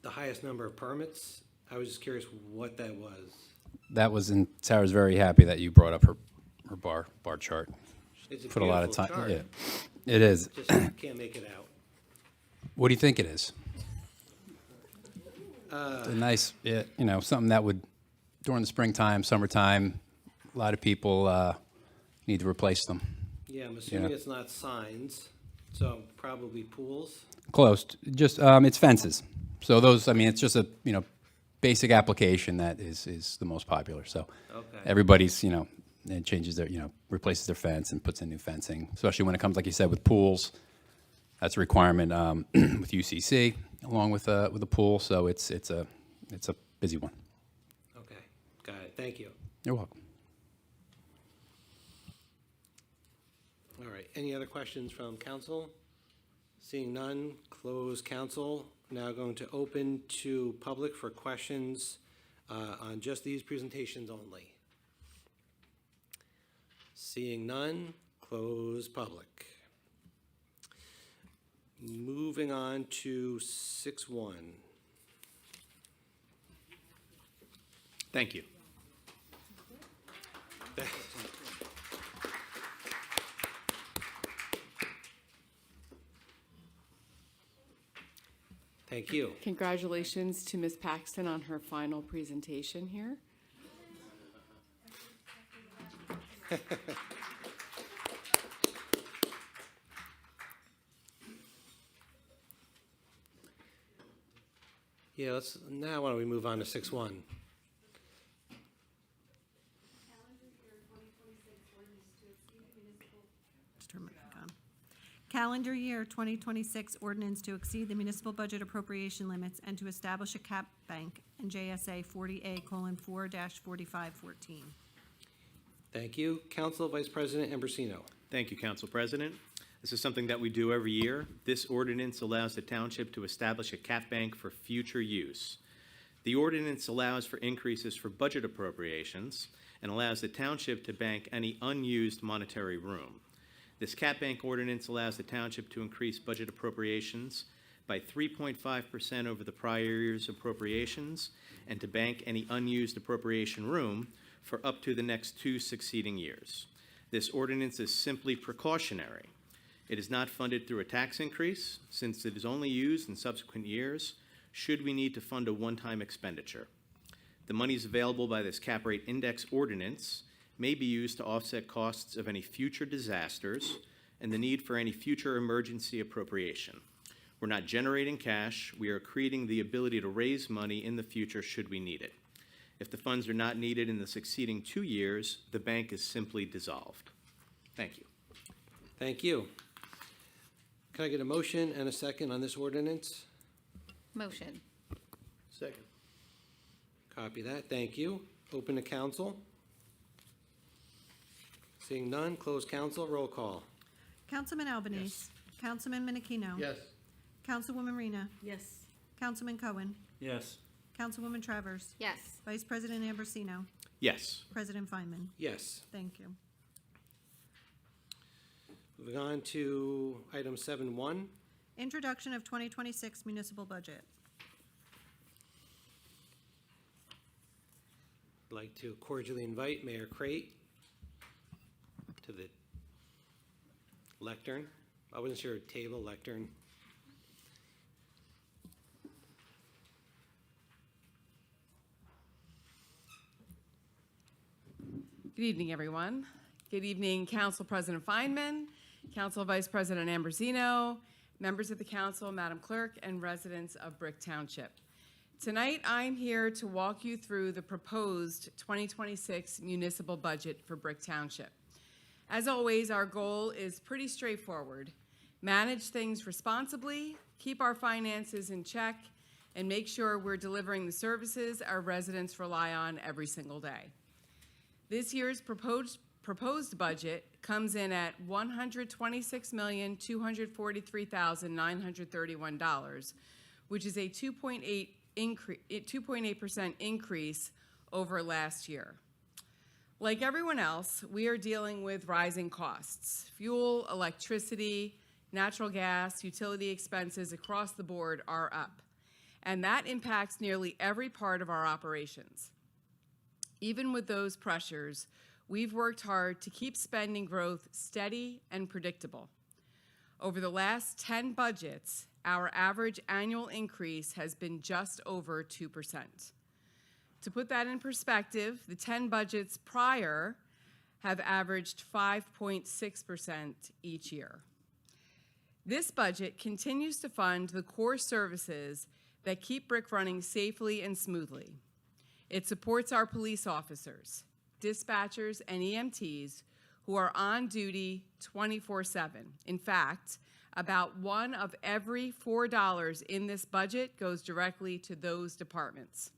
highest number of permits. I was just curious what that was. That was, and Sarah's very happy that you brought up her bar chart. It's a Put a lot of beautiful time. chart. Yeah, it is. Just can't make it out. What do you think it is? It's a nice, something that would, during the springtime, summertime, a lot of people need to replace them. Yeah, I'm assuming Yeah. it's not signs, so probably pools. Close. Just, it's fences. So those, it's just a, basic application that is the most popular. So Okay. everybody's, and changes their, replaces their fence and puts in new fencing, especially when it comes, like you said, with pools. That's a requirement with UCC, along with a pool, so it's a busy one. Okay, got it. Thank you. You're welcome. All right, any other questions from council? Seeing none, close council. Now going to open to public for questions on just these presentations only. Seeing none, close public. Moving on to 6-1. Thank you. Thank you. Congratulations to Ms. Paxton on her final presentation here. Yeah, now why don't we move on to 6-1? Calendar year 2026 ordinance to exceed the municipal budget appropriation limits and to establish a cap bank in JSA 40A:4-4514. Thank you. Council Vice President Ambrosino. Thank you, Council President. This is something that we do every year. This ordinance allows the township to establish a cap bank for future use. The ordinance allows for increases for budget appropriations and allows the township to bank any unused monetary room. This cap bank ordinance allows the township to increase budget appropriations by 3.5% over the prior year's appropriations and to bank any unused appropriation room for up to the next 2 succeeding years. This ordinance is simply precautionary. It is not funded through a tax increase, since it is only used in subsequent years should we need to fund a one-time expenditure. The monies available by this cap rate index ordinance may be used to offset costs of any future disasters and the need for any future emergency appropriation. We're not generating cash, we are creating the ability to raise money in the future should we need it. If the funds are not needed in the succeeding 2 years, the bank is simply dissolved. Thank you. Thank you. Can I get a motion and a second on this ordinance? Motion. Second. Copy that. Thank you. Open to council. Seeing none, close council. Roll call. Councilman Albanese. Councilman Menachino. Yes. Councilwoman Rena. Yes. Councilman Cohen. Yes. Councilwoman Travers. Yes. Vice President Ambrosino. Yes. President Feinman. Yes. Thank you. Moving on to item 7-1. Introduction of 2026 municipal budget. I'd like to cordially invite Mayor Crate to the lectern. I wasn't sure, table, lectern. Good evening, everyone. Good evening, Council President Feinman, Council Vice President Ambrosino, members of the council, Madam Clerk, and residents of Brick Township. Tonight, I'm here to walk you through the proposed 2026 municipal budget for Brick Township. As always, our goal is pretty straightforward. Manage things responsibly, keep our finances in check, and make sure we're delivering the services our residents rely on every single day. This year's proposed budget comes in at $126,243,931, which is a 2.8% increase over last year. Like everyone else, we are dealing with rising costs. Fuel, electricity, natural gas, utility expenses across the board are up, and that impacts nearly every part of our operations. Even with those pressures, we've worked hard to keep spending growth steady and predictable. Over the last 10 budgets, our average annual increase has been just over 2%. To put that in perspective, the 10 budgets prior have averaged 5.6% each year. This budget continues to fund the core services that keep Brick running safely and smoothly. It supports our police officers, dispatchers, and EMTs who are on duty 24/7. In fact, About one of every $4 in this budget goes directly to those departments,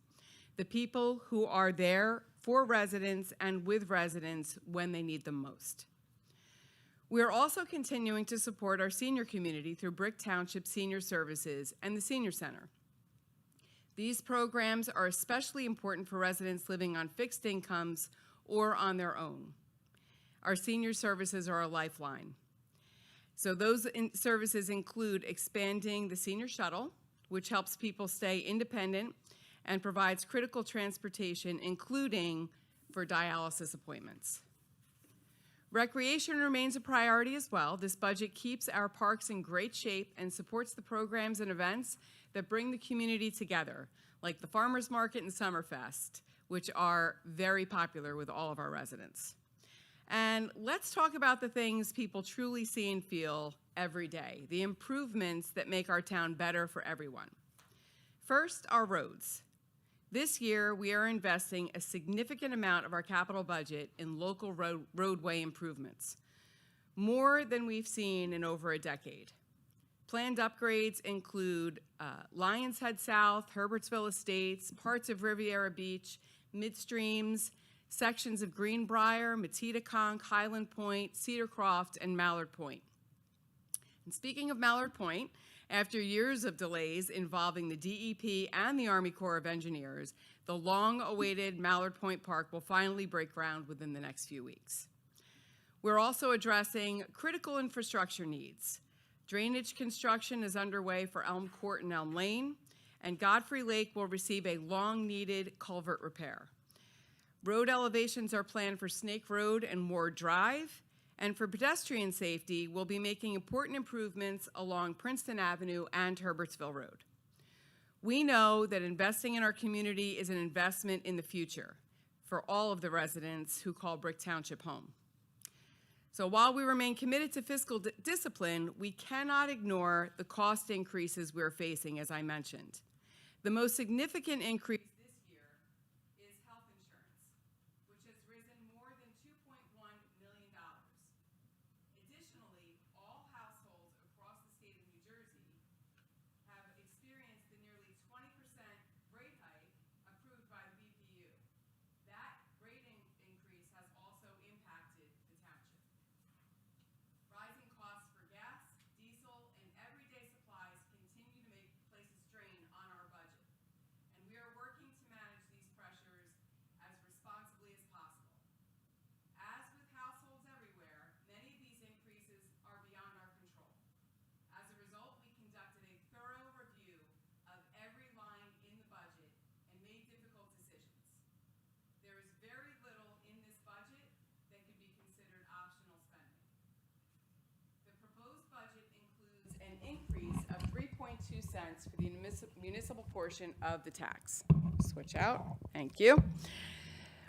the people who are there for residents and with residents when they need them most. We are also continuing to support our senior community through Brick Township Senior Services and the Senior Center. These programs are especially important for residents living on fixed incomes or on their own. Our senior services are a lifeline. So those services include expanding the senior shuttle, which helps people stay independent and provides critical transportation, including for dialysis appointments. Recreation remains a priority as well. This budget keeps our parks in great shape and supports the programs and events that bring the community together, like the Farmers Market and Summerfest, which are very popular with all of our residents. And let's talk about the things people truly see and feel every day, the improvements that make our town better for everyone. First, our roads. This year, we are investing a significant amount of our capital budget in local roadway improvements, more than we've seen in over a decade. Planned upgrades include Lions Head South, Herbertsville Estates, parts of Riviera Beach, midstreams, sections of Greenbrier, Matita-Conk, Highland Point, Cedar Croft, and Mallard Point. And speaking of Mallard Point, after years of delays involving the DEP and the Army Corps of Engineers, the long-awaited Mallard Point Park will finally break ground within the next few weeks. We're also addressing critical infrastructure needs. Drainage construction is underway for Elm Court and Elm Lane, and Godfrey Lake will receive a long-needed culvert repair. Road elevations are planned for Snake Road and Ward Drive, and for pedestrian safety, we'll be making important improvements along Princeton Avenue and Herbertsville Road. We know that investing in our community is an investment in the future for all of the residents who call Brick Township home. So while we remain committed to fiscal discipline, we cannot ignore the cost increases we're facing, as I mentioned. The most significant increase this year is health insurance, which has risen more than $2.1 million. Additionally, all households across the state of New Jersey have experienced the nearly 20% rate hike approved by the BPU. That rate increase has also impacted the township. Rising costs for gas, diesel, and everyday supplies continue to place a strain on our budget, and we are working to manage these pressures as responsibly as possible. As with households everywhere, many of these increases are beyond our control. As a result, we conducted a thorough review of every line in the budget and made difficult decisions. There is very little in this budget that could be considered optional spending. The proposed budget includes an increase of 3.2 cents for the municipal portion of the tax. Switch out. Thank you.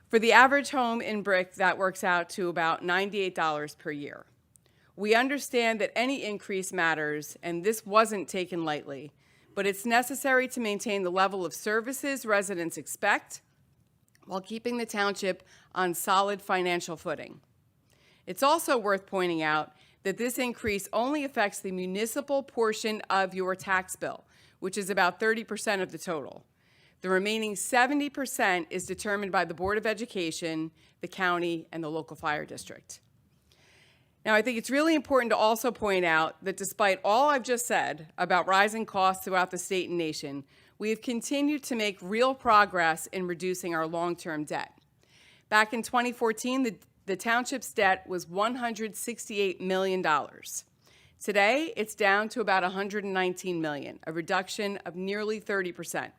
For the average home in Brick, that works out to about $98 per year. We understand that any increase matters, and this wasn't taken lightly, but it's necessary to maintain the level of services residents expect while keeping the township on solid financial footing. It's also worth pointing out that this increase only affects the municipal portion of your tax bill, which is about 30% of the total. The remaining 70% is determined by the Board of Education, the county, and the local fire district. Now, I think it's really important to also point out that despite all I've just said about rising costs throughout the state and nation, we have continued to make real progress in reducing our long-term debt. Back in 2014, the township's debt was $168 million. Today, it's down to about $119 million, a reduction of nearly 30%.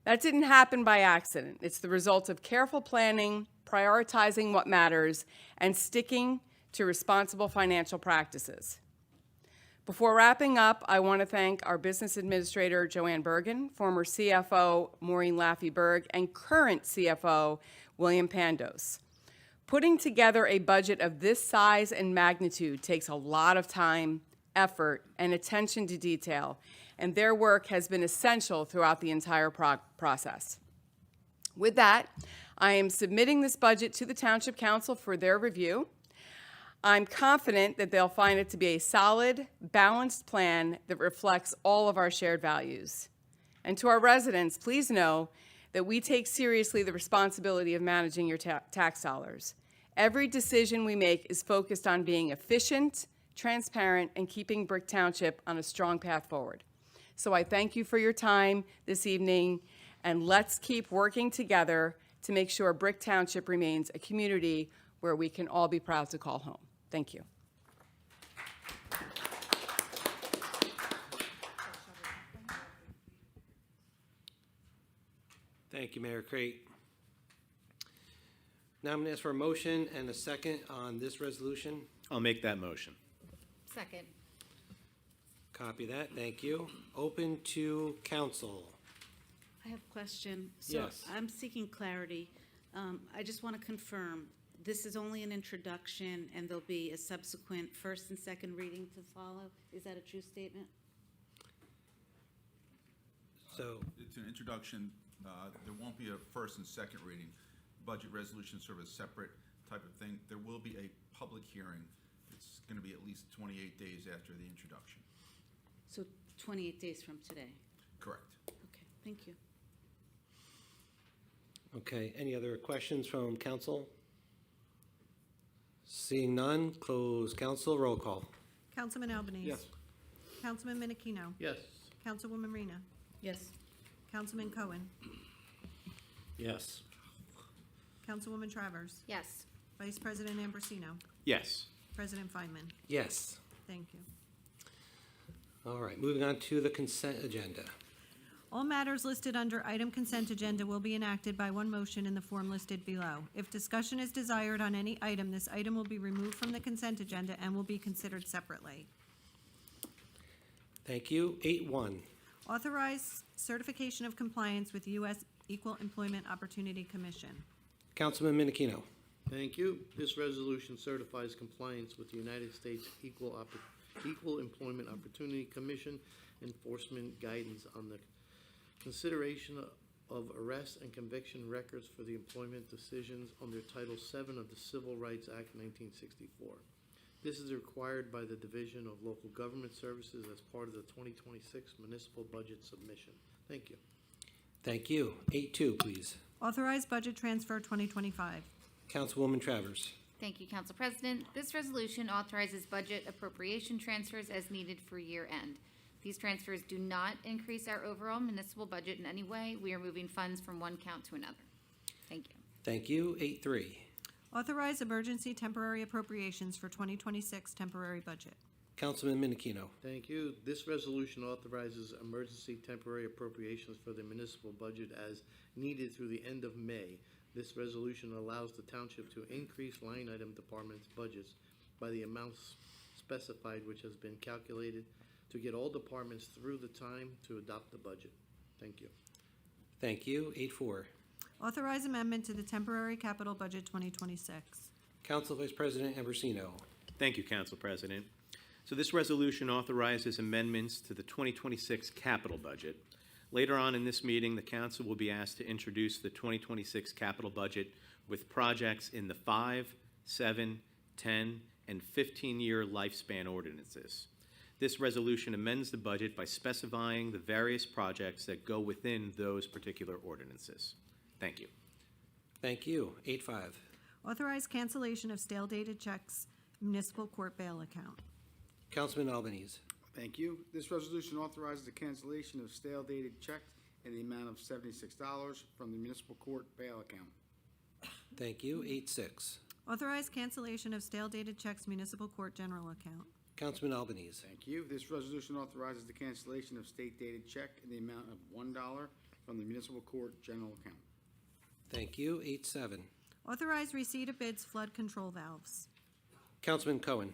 That didn't happen by accident. It's the result of careful planning, prioritizing what matters, and sticking to responsible financial practices. Before wrapping up, I want to thank our business administrator, Joanne Bergen, former CFO, Maureen Laffey-Berg, and current CFO, William Pandos. Putting together a budget of this size and magnitude takes a lot of time, effort, and attention to detail, and their work has been essential throughout the entire process. With that, I am submitting this budget to the Township Council for their review. I'm confident that they'll find it to be a solid, balanced plan that reflects all of our shared values. And to our residents, please know that we take seriously the responsibility of managing your tax dollars. Every decision we make is focused on being efficient, transparent, and keeping Brick Township on a strong path forward. So I thank you for your time this evening, and let's keep working together to make sure Brick Township remains a community where we can all be proud to call home. Thank you. Thank you, Mayor Crate. Now I'm going to ask for a motion and a second on this resolution. I'll make that motion. Second. Copy that, thank you. Open to council. I have a question. So Yes. I'm seeking clarity. I just want to confirm, this is only an introduction and there'll be a subsequent first and second reading to follow? Is that a true statement? So, It's an introduction. There won't be a first and second reading. Budget resolution sort of a separate type of thing. There will be a public hearing. It's going to be at least 28 days after the introduction. So 28 days from today? Correct. Okay, thank you. okay, any other questions from council? Seeing none, close council, roll call. Councilman Albanese. Councilman Menachino. Yes. Councilwoman Rena. Yes. Councilman Cohen. Yes. Councilwoman Travers. Yes. Vice President Ambrosino. Yes. President Feinman. Yes. Thank you. All right, moving on to the consent agenda. All matters listed under item consent agenda will be enacted by one motion in the form listed below. If discussion is desired on any item, this item will be removed from the consent agenda and will be considered separately. Thank you. 8-1. Authorize certification of compliance with U.S. Equal Employment Opportunity Commission. Councilman Menachino. Thank you. This resolution certifies compliance with the United States Equal Employment Opportunity Commission enforcement guidance on the consideration of arrest and conviction records for the employment decisions under Title VII of the Civil Rights Act 1964. This is required by the Division of Local Government Services as part of the 2026 municipal budget submission. Thank you. Thank you. 8-2, please. Authorize budget transfer 2025. Councilwoman Travers. Thank you, Council President. This resolution authorizes budget appropriation transfers as needed for year end. These transfers do not increase our overall municipal budget in any way. We are moving funds from one account to another. Thank you. Thank you. 8-3. Authorize emergency temporary appropriations for 2026 temporary budget. Councilman Menachino. Thank you. This resolution authorizes emergency temporary appropriations for the municipal budget as needed through the end of May. This resolution allows the township to increase line item departments' budgets by the amounts specified, which has been calculated to get all departments through the time to adopt the budget. Thank you. Thank you. 8-4. Authorize amendment to the temporary capital budget 2026. Council Vice President Ambrosino. Thank you, Council President. So this resolution authorizes amendments to the 2026 capital budget. Later on in this meeting, the council will be asked to introduce the 2026 capital budget with projects in the 5, 7, 10, and 15-year lifespan ordinances. This resolution amends the budget by specifying the various projects that go within those particular ordinances. Thank you. Thank you. 8-5. Authorize cancellation of stale dated checks, municipal court bail account. Councilman Albanese. Thank you. This resolution authorizes the cancellation of stale dated checks in the amount of $76 from the municipal court bail account. Thank you. 8-6. Authorize cancellation of stale dated checks, municipal court general account. Councilman Albanese. Thank you. This resolution authorizes the cancellation of state dated check in the amount of $1 from the municipal court general account. Thank you. 8-7. Authorize receipt of bids flood control valves. Councilman Cohen.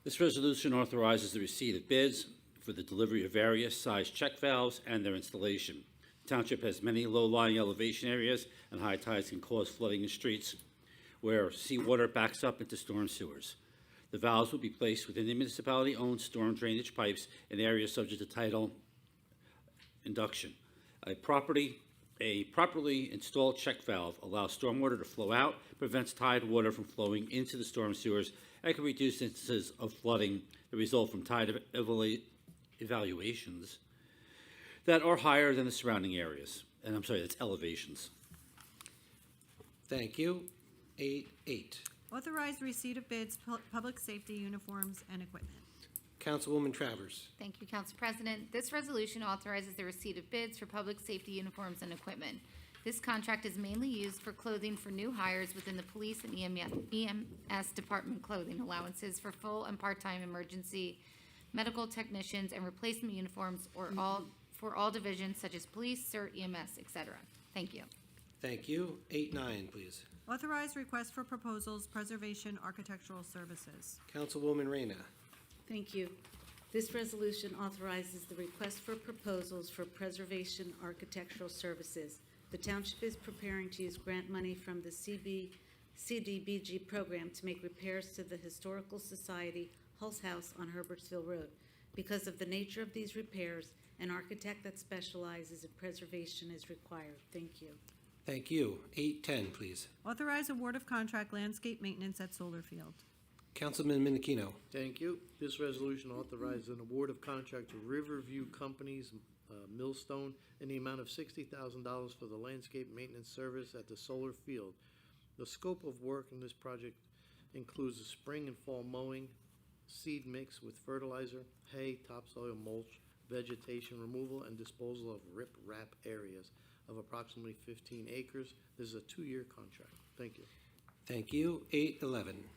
This resolution authorizes the receipt of bids for the delivery of various size check valves and their installation. The township has many low-lying elevation areas, and high tides can cause flooding in streets where seawater backs up into storm sewers. The valves will be placed within the municipality-owned storm drainage pipes in areas subject to tidal induction. A property A properly installed check valve allows stormwater to flow out, prevents tide water from flowing into the storm sewers, and can reduce instances of flooding that result from tide evaluations that are higher than the surrounding areas. And I'm sorry, that's elevations. Thank you. 8-8. Authorize receipt of bids, public safety uniforms and equipment. Councilwoman Travers. Thank you, Council President. This resolution authorizes the receipt of bids for public safety uniforms and equipment. This contract is mainly used for clothing for new hires within the police and EMS department clothing allowances for full and part-time emergency medical technicians and replacement uniforms for all divisions such as police, CERT, EMS, etc. Thank you. Thank you. 8-9, please. Authorize request for proposals, preservation architectural services. Councilwoman Reyna. Thank you. This resolution authorizes the request for proposals for preservation architectural services. The township is preparing to use grant money from the CDBG program to make repairs to the Historical Society Hull's House on Herbertsville Road. Because of the nature of these repairs, an architect that specializes in preservation is required. Thank you. Thank you. 8-10, please. Authorize award of contract landscape maintenance at Solar Field. Councilman Minikino. Thank you. This resolution authorizes an award of contract to Riverview Companies, Millstone, in the amount of $60,000 for the landscape maintenance service at the Solar Field. The scope of work in this project includes the spring and fall mowing, seed mix with fertilizer, hay, topsoil mulch, vegetation removal, and disposal of rip-rap areas of approximately 15 acres. This is a 2-year contract. Thank you. Thank you. 8-11.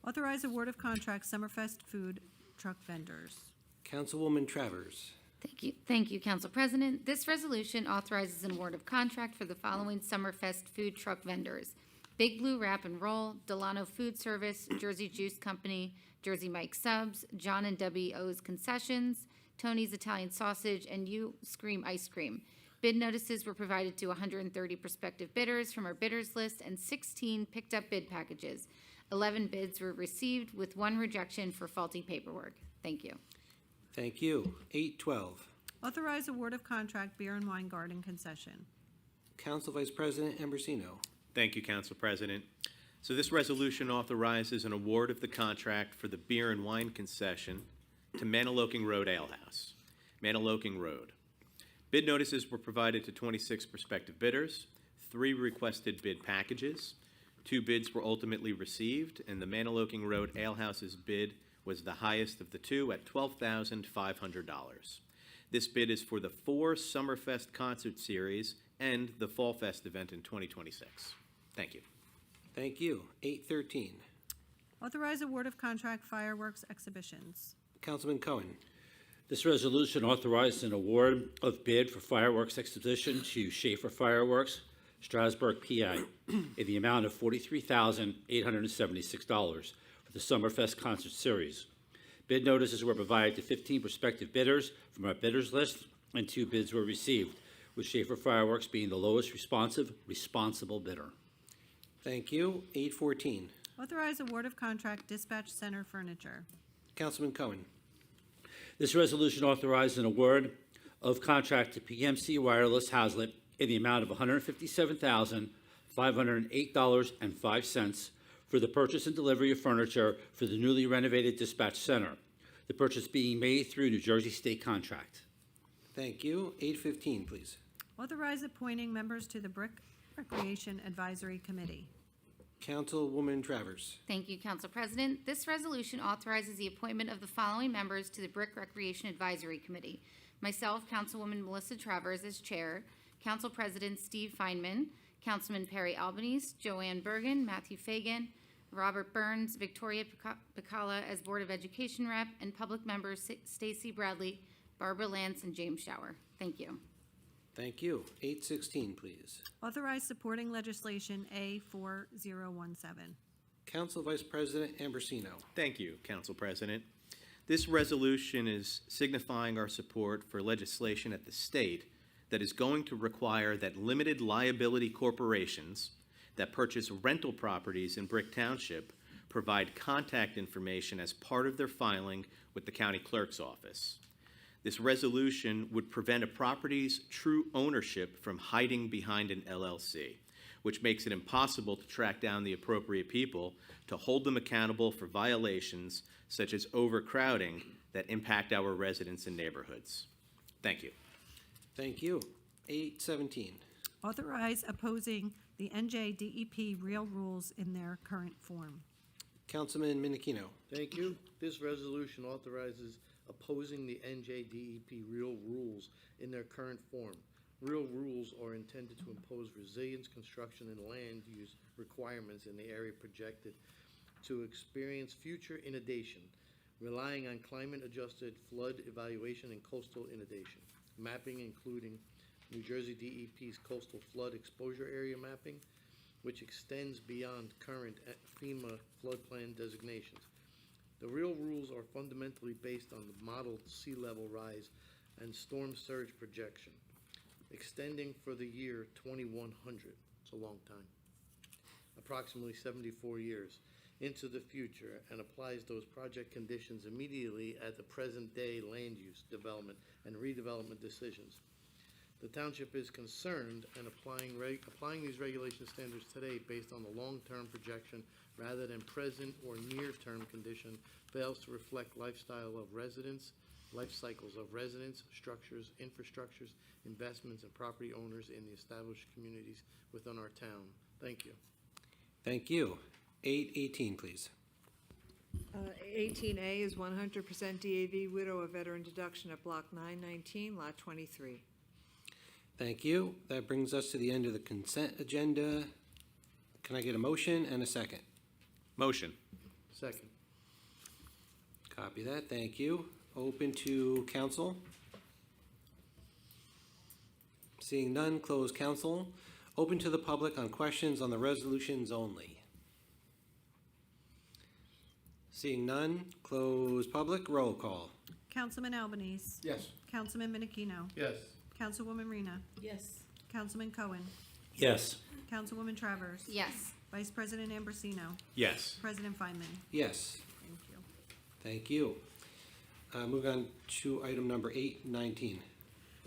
Authorize award of contract Summerfest food truck vendors. Councilwoman Travers. Thank you, Council President. This resolution authorizes an award of contract for the following Summerfest food truck vendors: Big Blue Wrap and Roll, Delano Food Service, Jersey Juice Company, Jersey Mike Subs, John and Debbie O's Concessions, Tony's Italian Sausage, and You Scream Ice Cream. Bid notices were provided to 130 prospective bidders from our bidders list and 16 picked up bid packages. 11 bids were received with 1 rejection for faulty paperwork. Thank you. Thank you. 8-12. Authorize award of contract beer and wine garden concession. Council Vice President Ambrosino. Thank you, Council President. So this resolution authorizes an award of the contract for the beer and wine concession to Maniloking Road Ale House. Maniloking Road. Bid notices were provided to 26 prospective bidders, 3 requested bid packages. 2 bids were ultimately received, and the Maniloking Road Ale House's bid was the highest of the 2 at $12,500. This bid is for the 4 Summerfest concert series and the Fall Fest event in 2026. Thank you. Thank you. 8-13. Authorize award of contract fireworks exhibitions. Councilman Cohen. This resolution authorizes an award of bid for fireworks exhibition to Schaefer Fireworks, Strasburg, PA, in the amount of $43,876 for the Summerfest concert series. Bid notices were provided to 15 prospective bidders from our bidders list, and 2 bids were received, with Schaefer Fireworks being the lowest responsible bidder. Thank you. 8-14. Authorize award of contract dispatch center furniture. Councilman Cohen. This resolution authorizes an award of contract to PMC Wireless Hazlet in the amount of $157,508.05 for the purchase and delivery of furniture for the newly renovated dispatch center, the purchase being made through New Jersey State contract. Thank you. 8-15, please. Authorize appointing members to the Brick Recreation Advisory Committee. Councilwoman Travers. Thank you, Council President. This resolution authorizes the appointment of the following members to the Brick Recreation Advisory Committee. Myself, Councilwoman Melissa Travers, as Chair, Council President Steve Feinman, Councilman Perry Albanese, Joanne Bergen, Matthew Fagan, Robert Burns, Victoria Picala as Board of Education Rep, and public members Stacy Bradley, Barbara Lance, and James Shower. Thank you. Thank you. 8-16, please. Authorize supporting legislation A4017. Council Vice President Ambrosino. Thank you, Council President. This resolution is signifying our support for legislation at the state that is going to require that limited liability corporations that purchase rental properties in Brick Township provide contact information as part of their filing with the county clerk's office. This resolution would prevent a property's true ownership from hiding behind an LLC, which makes it impossible to track down the appropriate people to hold them accountable for violations such as overcrowding that impact our residents and neighborhoods. Thank you. Thank you. 817. Authorize opposing the NJDEP real rules in their current form. Councilman Minikino. Thank you. This resolution authorizes opposing the NJDEP real rules in their current form. Real rules are intended to impose resilience, construction, and land use requirements in the area projected to experience future inundation, relying on climate-adjusted flood evaluation and coastal inundation, mapping including New Jersey DEP's coastal flood exposure area mapping, which extends beyond current FEMA floodplain designations. The real rules are fundamentally based on the modeled sea level rise and storm surge projection, extending for the year 2100, it's a long time, approximately 74 years, into the future, and applies those project conditions immediately at the present-day land use, development, and redevelopment decisions. The township is concerned and applying these regulation standards today based on the long-term projection rather than present or near-term condition fails to reflect lifestyle of residents, life cycles of residents, structures, infrastructures, investments, and property owners in the established communities within our town. Thank you. Thank you. 818, please. 18A is 100% DAV widow of veteran deduction at Block 919, Lot 23. Thank you. That brings us to the end of the consent agenda. Can I get a motion and a second? Motion. Second. Copy that. Thank you. Open to council. Seeing none, close council. Open to the public on questions on the resolutions only. Seeing none, close public. Roll call. Councilman Albanese. Yes. Councilman Minikino. Yes. Councilwoman Rena. Yes. Councilman Cohen. Yes. Councilwoman Travers. Yes. Vice President Ambrosino. Yes. President Feynman. Yes. Thank you. Thank you. Moving on to item number 819.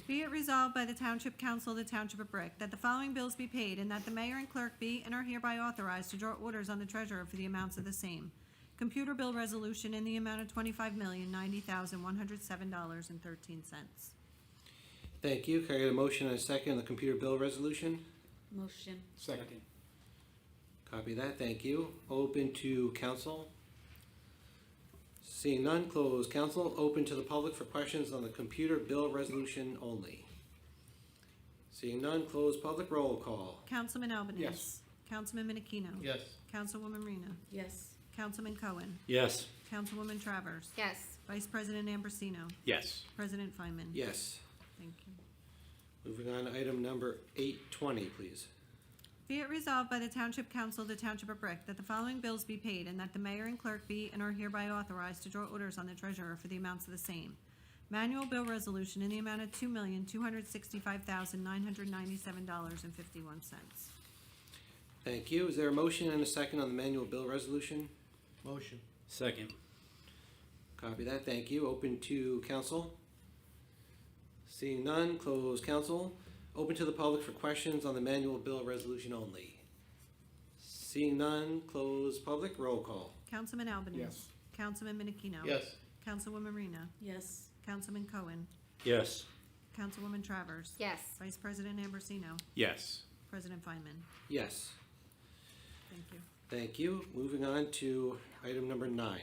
Be it resolved by the Township Council of the Township of Brick that the following bills be paid and that the mayor and clerk be and are hereby authorized to draw orders on the treasurer for the amounts of the same. Computer bill resolution in the amount of $25,090,107.13. Thank you. Can I get a motion and a second on the computer bill resolution? Motion. Second. Copy that. Thank you. Open to council. Seeing none, close council. Open to the public for questions on the computer bill resolution only. Seeing none, close public. Roll call. Councilman Albanese. Yes. Councilman Minikino. Yes. Councilwoman Rena. Yes. Councilman Cohen. Yes. Councilwoman Travers. Yes. Vice President Ambrosino. Yes. President Feynman. Yes. Thank you. Moving on to item number 820, please. Be it resolved by the Township Council of the Township of Brick that the following bills be paid and that the mayor and clerk be and are hereby authorized to draw orders on the treasurer for the amounts of the same. Manual bill resolution in the amount of $2,265,997.51. Thank you. Is there a motion and a second on the manual bill resolution? Motion. Second. Copy that. Thank you. Open to council. Seeing none, close council. Open to the public for questions on the manual bill resolution only. Seeing none, close public. Roll call. Councilman Albanese. Yes. Councilman Minikino. Yes. Councilwoman Rena. Yes. Councilman Cohen. Yes. Councilwoman Travers. Yes. Vice President Ambrosino. Yes. President Feynman. Yes. Thank you. Thank you. Moving on to item number 9.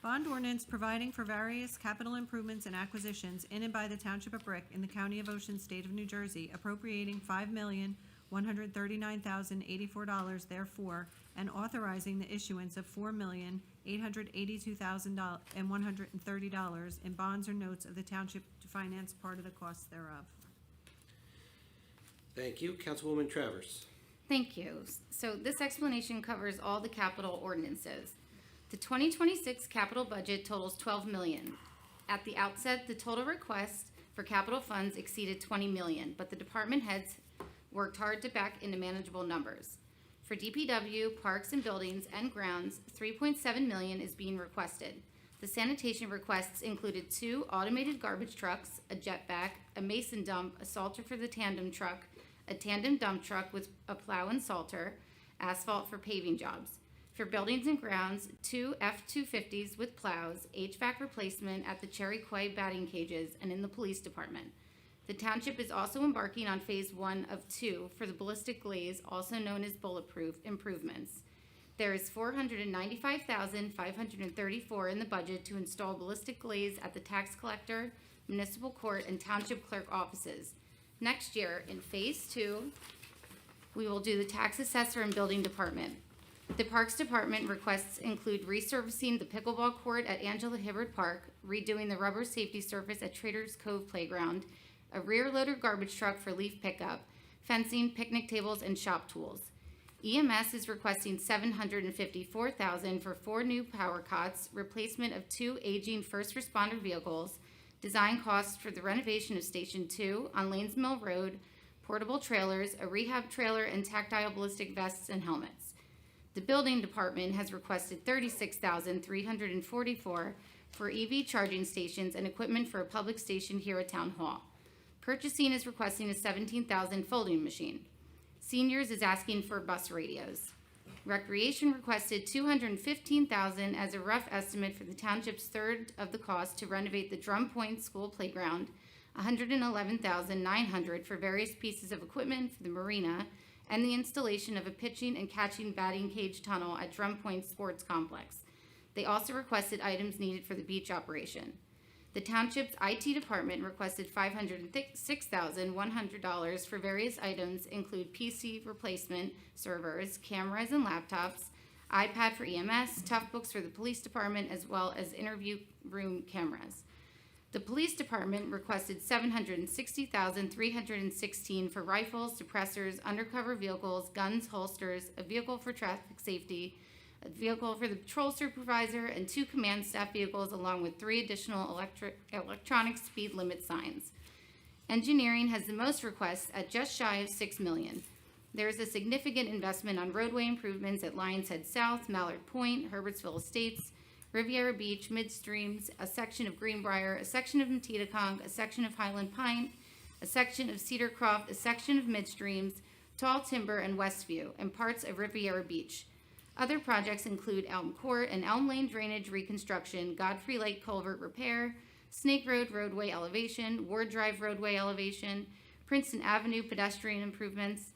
Bond ordinance providing for various capital improvements and acquisitions in and by the Township of Brick in the County of Ocean, State of New Jersey, appropriating $5,139,084 therefore, and authorizing the issuance of $4,882,130 in bonds or notes of the township to finance part of the costs thereof. Thank you. Councilwoman Travers. Thank you. So this explanation covers all the capital ordinances. The 2026 capital budget totals $12 million. At the outset, the total request for capital funds exceeded $20 million, but the department heads worked hard to back into manageable numbers. For DPW, parks and buildings and grounds, $3.7 million is being requested. The sanitation requests included 2 automated garbage trucks, a jetback, a mason dump, a salter for the tandem truck, a tandem dump truck with a plow and salter, asphalt for paving jobs. For buildings and grounds, 2 F-250s with plows, HVAC replacement at the Cherry Quay batting cages and in the police department. The township is also embarking on phase 1 of 2 for the ballistic glaze, also known as bulletproof, improvements. There is $495,534 in the budget to install ballistic glaze at the tax collector, municipal court, and township clerk offices. Next year, in phase 2, we will do the tax assessor and building department. The Parks Department requests include resurfacing the pickleball court at Angela Hibbert Park, redoing the rubber safety surface at Traders Cove Playground, a rear loader garbage truck for leaf pickup, fencing, picnic tables, and shop tools. EMS is requesting $754,000 for 4 new power cots, replacement of 2 aging first responder vehicles, design costs for the renovation of Station 2 on Lanes Mill Road, portable trailers, a rehab trailer, and tactile ballistic vests and helmets. The building department has requested $36,344 for EV charging stations and equipment for a public station here at Town Hall. Purchasing is requesting a $17,000 folding machine. Seniors is asking for bus radios. Recreation requested $215,000 as a rough estimate for the township's third of the cost to renovate the Drum Point School Playground, $111,900 for various pieces of equipment for the marina, and the installation of a pitching and catching batting cage tunnel at Drum Point Sports Complex. They also requested items needed for the beach operation. The township's IT department requested $506,100 for various items, include PC replacement, servers, cameras and laptops, iPad for EMS, tough books for the police department, as well as interview room cameras. The police department requested $760,316 for rifles, suppressors, undercover vehicles, guns, holsters, a vehicle for traffic safety, a vehicle for the patrol supervisor, and 2 command staff vehicles, along with 3 additional electronic speed limit signs. Engineering has the most requests at just shy of $6 million. There is a significant investment on roadway improvements at Lions Head South, Mallard Point, Herbertsville Estates, Riviera Beach, Midstreams, a section of Greenbrier, a section of Mtitaconk, a section of Highland Pine, a section of Cedar Croft, a section of Midstreams, Tall Timber, and Westview, and parts of Riviera Beach. Other projects include Elm Court and Elm Lane drainage reconstruction, Godfrey Lake culvert repair, Snake Road roadway elevation, Ward Drive roadway elevation, Princeton Avenue pedestrian improvements,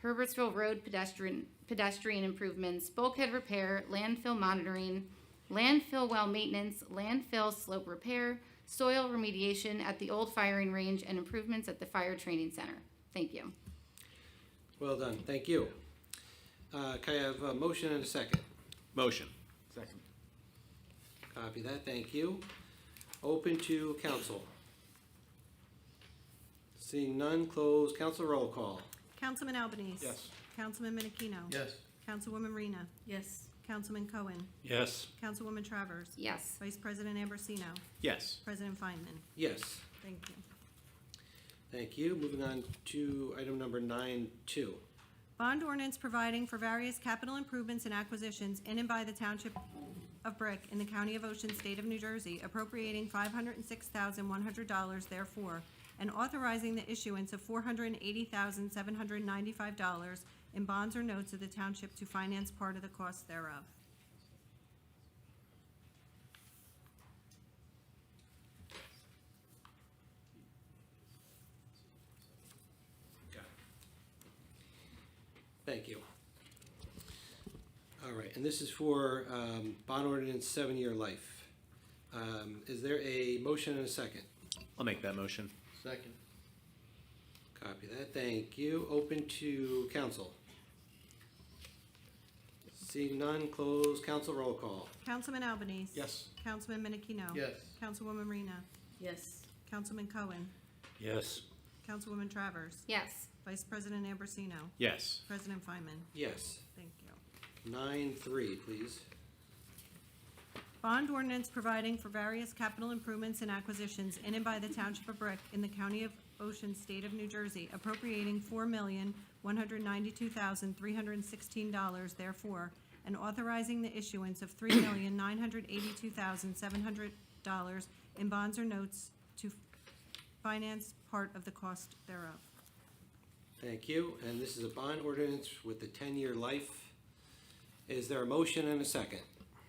Herbertsville Road pedestrian improvements, bulkhead repair, landfill monitoring, landfill well maintenance, landfill slope repair, soil remediation at the old firing range, and improvements at the fire training center. Thank you. Well done, thank you. Can I have a motion and a second? Motion. Second. Copy that, thank you. Open to council. Seeing none, close council roll call. Councilman Albanese. Yes. Councilman Menachino. Yes. Councilwoman Rena. Yes. Councilman Cohen. Yes. Councilwoman Travers. Yes. Vice President Ambrosino. Yes. President Feinman. Yes, Thank you. thank you. Moving on to item number 9.2. Bond ordinance providing for various capital improvements and acquisitions in and by the Township of Brick in the County of Ocean, State of New Jersey, appropriating $506,100 therefore, and authorizing the issuance of $480,795 in bonds or notes of the Township to finance part of the cost thereof. Thank you. All right, and this is for bond ordinance 7-year life. Is there a motion and a second? I'll make that motion. Second. Copy that, thank you. Open to council. Seeing none, close council roll call. Councilman Albanese. Yes. Councilman Menachino. Yes. Councilwoman Rena. Yes. Councilman Cohen. Yes. Councilwoman Travers. Yes. Vice President Ambrosino. Yes. President Feinman. Yes. Thank you. 9.3, please. Bond ordinance providing for various capital improvements and acquisitions in and by the Township of Brick in the County of Ocean, State of New Jersey, appropriating $4,192,316 therefore, and authorizing the issuance of $3,982,700 in bonds or notes to finance part of the cost thereof. Thank you, and this is a bond ordinance with a 10-year life. Is there a motion and a second?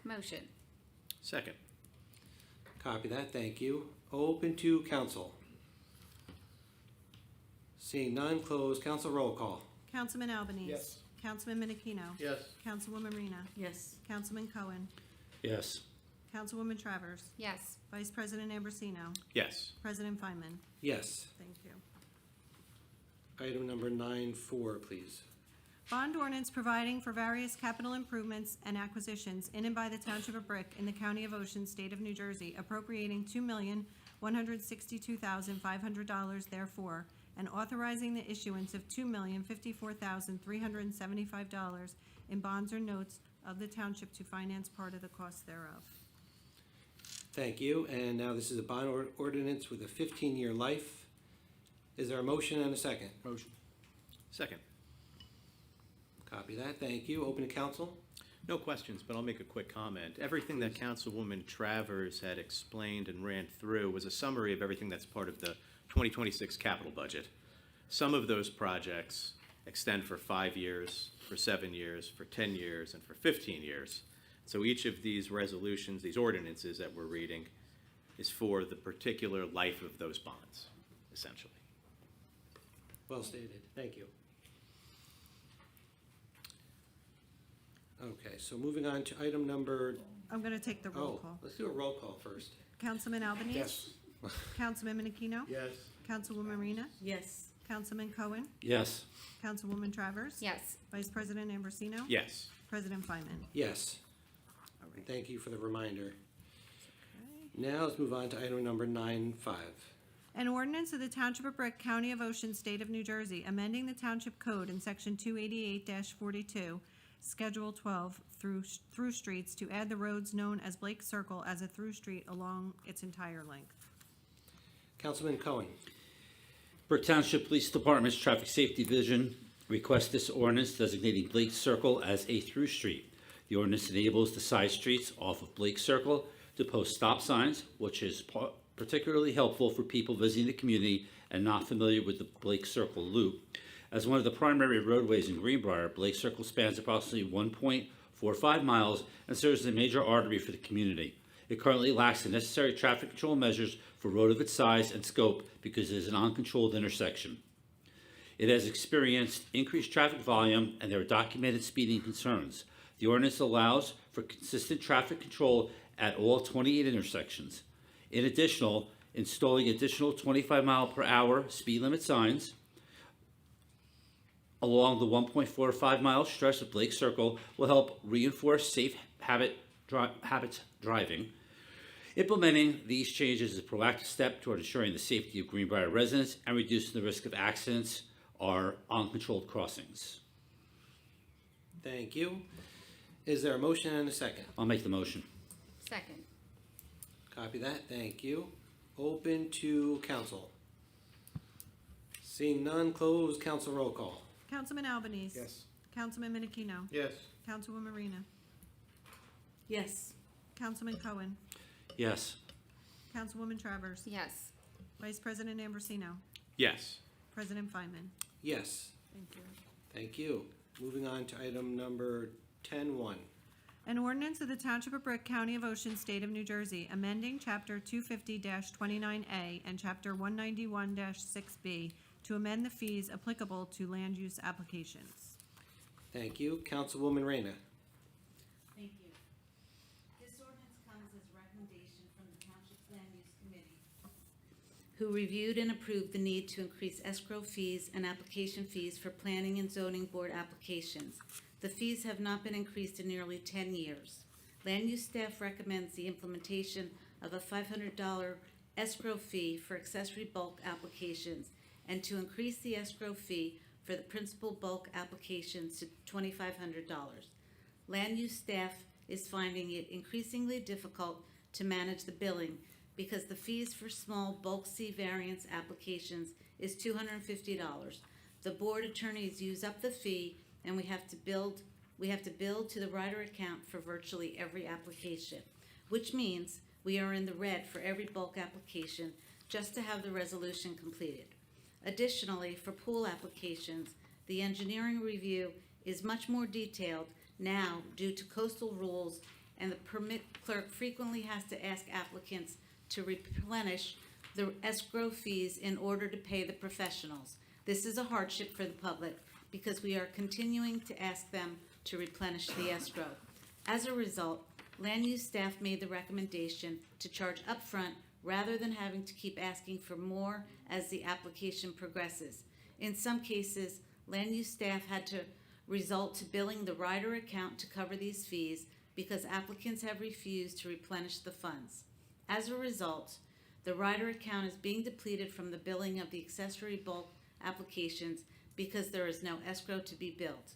Motion. Second. Copy that, thank you. Open to council. Seeing none, close council roll call. Councilman Albanese. Yes. Councilman Menachino. Yes. Councilwoman Rena. Yes. Councilman Cohen. Yes. Councilwoman Travers. Yes. Vice President Ambrosino. Yes. President Feynman. Yes. Thank you. Item number 9.4, please. Bond ordinance providing for various capital improvements and acquisitions in and by the Township of Brick in the County of Ocean, State of New Jersey, appropriating $2,162,500 therefore, and authorizing the issuance of $2,054,375 in bonds or notes of the township to finance part of the cost thereof. Thank you, and now this is a bond ordinance with a 15-year life. Is there a motion and a second? Motion. Second. Copy that, thank you. Open to council. No questions, but I'll make a quick comment. Everything that Councilwoman Travers had explained and ran through was a summary of everything that's part of the 2026 capital budget. Some of those projects extend for 5 years, for 7 years, for 10 years, and for 15 years. So each of these resolutions, these ordinances that we're reading, is for the particular life of those bonds, essentially. Well stated, thank you. Okay, so moving on to item number, I'm going to take the roll call. let's do a roll call first. Councilman Albanese. Yes. Councilman Menachino. Yes. Councilwoman Rena. Yes. Councilman Cohen. Yes. Councilwoman Travers. Yes. Vice President Ambrosino. Yes. President Feynman. Yes. Thank you for the reminder. Now let's move on to item number 9.5. An ordinance of the Township of Brick, County of Ocean, State of New Jersey, amending the Township Code in Section 288-42, Schedule 12, through streets to add the roads known as Blake Circle as a through street along its entire length. Councilman Cohen. Brick Township Police Department's Traffic Safety Division requests this ordinance designating Blake Circle as a through street. The ordinance enables the side streets off of Blake Circle to post stop signs, which is particularly helpful for people visiting the community and not familiar with the Blake Circle loop. As one of the primary roadways in Greenbrier, Blake Circle spans approximately 1.45 miles and serves as a major artery for the community. It currently lacks the necessary traffic control measures for a road of its size and scope because it is an uncontrolled intersection. It has experienced increased traffic volume and there are documented speeding concerns. The ordinance allows for consistent traffic control at all 28 intersections. In addition, installing additional 25-mile-per-hour speed limit signs along the 1.45-mile stretch of Blake Circle will help reinforce safe habits driving. Implementing these changes is a proactive step toward ensuring the safety of Greenbrier residents and reducing the risk of accidents or uncontrolled crossings. Thank you. Is there a motion and a second? I'll make the motion. Second. Copy that, thank you. Open to council. Seeing none, close council roll call. Councilman Albanese. Yes. Councilman Menachino. Yes. Councilwoman Rena. Yes. Councilman Cohen. Yes. Councilwoman Travers. Yes. Vice President Ambrosino. Yes. President Feynman. Yes, Thank you. thank you. Moving on to item number 10.1. An ordinance of the Township of Brick, County of Ocean, State of New Jersey, amending Chapter 250-29A and Chapter 191-6B to amend the fees applicable to land use applications. Thank you. Councilwoman Reyna. Thank you. This ordinance comes as a recommendation from the Township's Land Use Committee, who reviewed and approved the need to increase escrow fees and application fees for planning and zoning board applications. The fees have not been increased in nearly 10 years. Land use staff recommends the implementation of a $500 escrow fee for accessory bulk applications and to increase the escrow fee for the principal bulk applications to $2,500. Land use staff is finding it increasingly difficult to manage the billing because the fees for small bulk C variance applications is $250. The board attorneys use up the fee and we have to build we have to bill to the rider account for virtually every application, which means we are in the red for every bulk application just to have the resolution completed. Additionally, for pool applications, the engineering review is much more detailed now due to coastal rules, and the permit clerk frequently has to ask applicants to replenish the escrow fees in order to pay the professionals. This is a hardship for the public because we are continuing to ask them to replenish the escrow. As a result, land use staff made the recommendation to charge upfront rather than having to keep asking for more as the application progresses. In some cases, land use staff had to resort to billing the rider account to cover these fees because applicants have refused to replenish the funds. As a result, the rider account is being depleted from the billing of the accessory bulk applications because there is no escrow to be billed.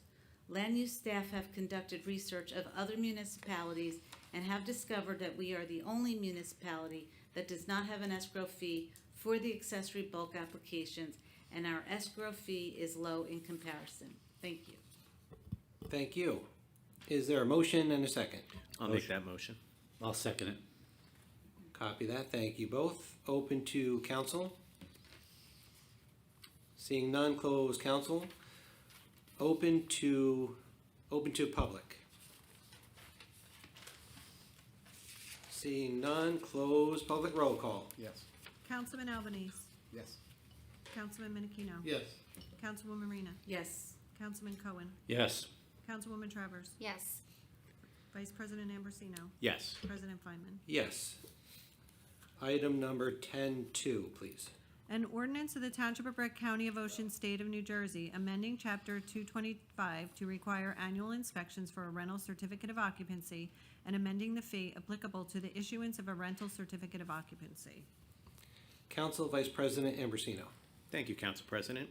Land use staff have conducted research of other municipalities and have discovered that we are the only municipality that does not have an escrow fee for the accessory bulk applications, and our escrow fee is low in comparison. Thank you. Thank you. Is there a motion and a second? I'll make that motion. I'll second it. Copy that. Thank you both. Open to council. Seeing none, close council. Open to public. Seeing none, close public. Roll call. Yes. Councilman Albanese. Yes. Councilman Menachino. Yes. Councilwoman Marina. Yes. Councilman Cohen. Yes. Councilwoman Travers. Yes. Vice President Ambrosino. Yes. President Feinman. Yes. Item number 10-2, please. An ordinance of the Township of Breck County of Ocean, State of New Jersey, amending Chapter 225 to require annual inspections for a rental certificate of occupancy and amending the fee applicable to the issuance of a rental certificate of occupancy. Council Vice President Ambrosino. Thank you, Council President.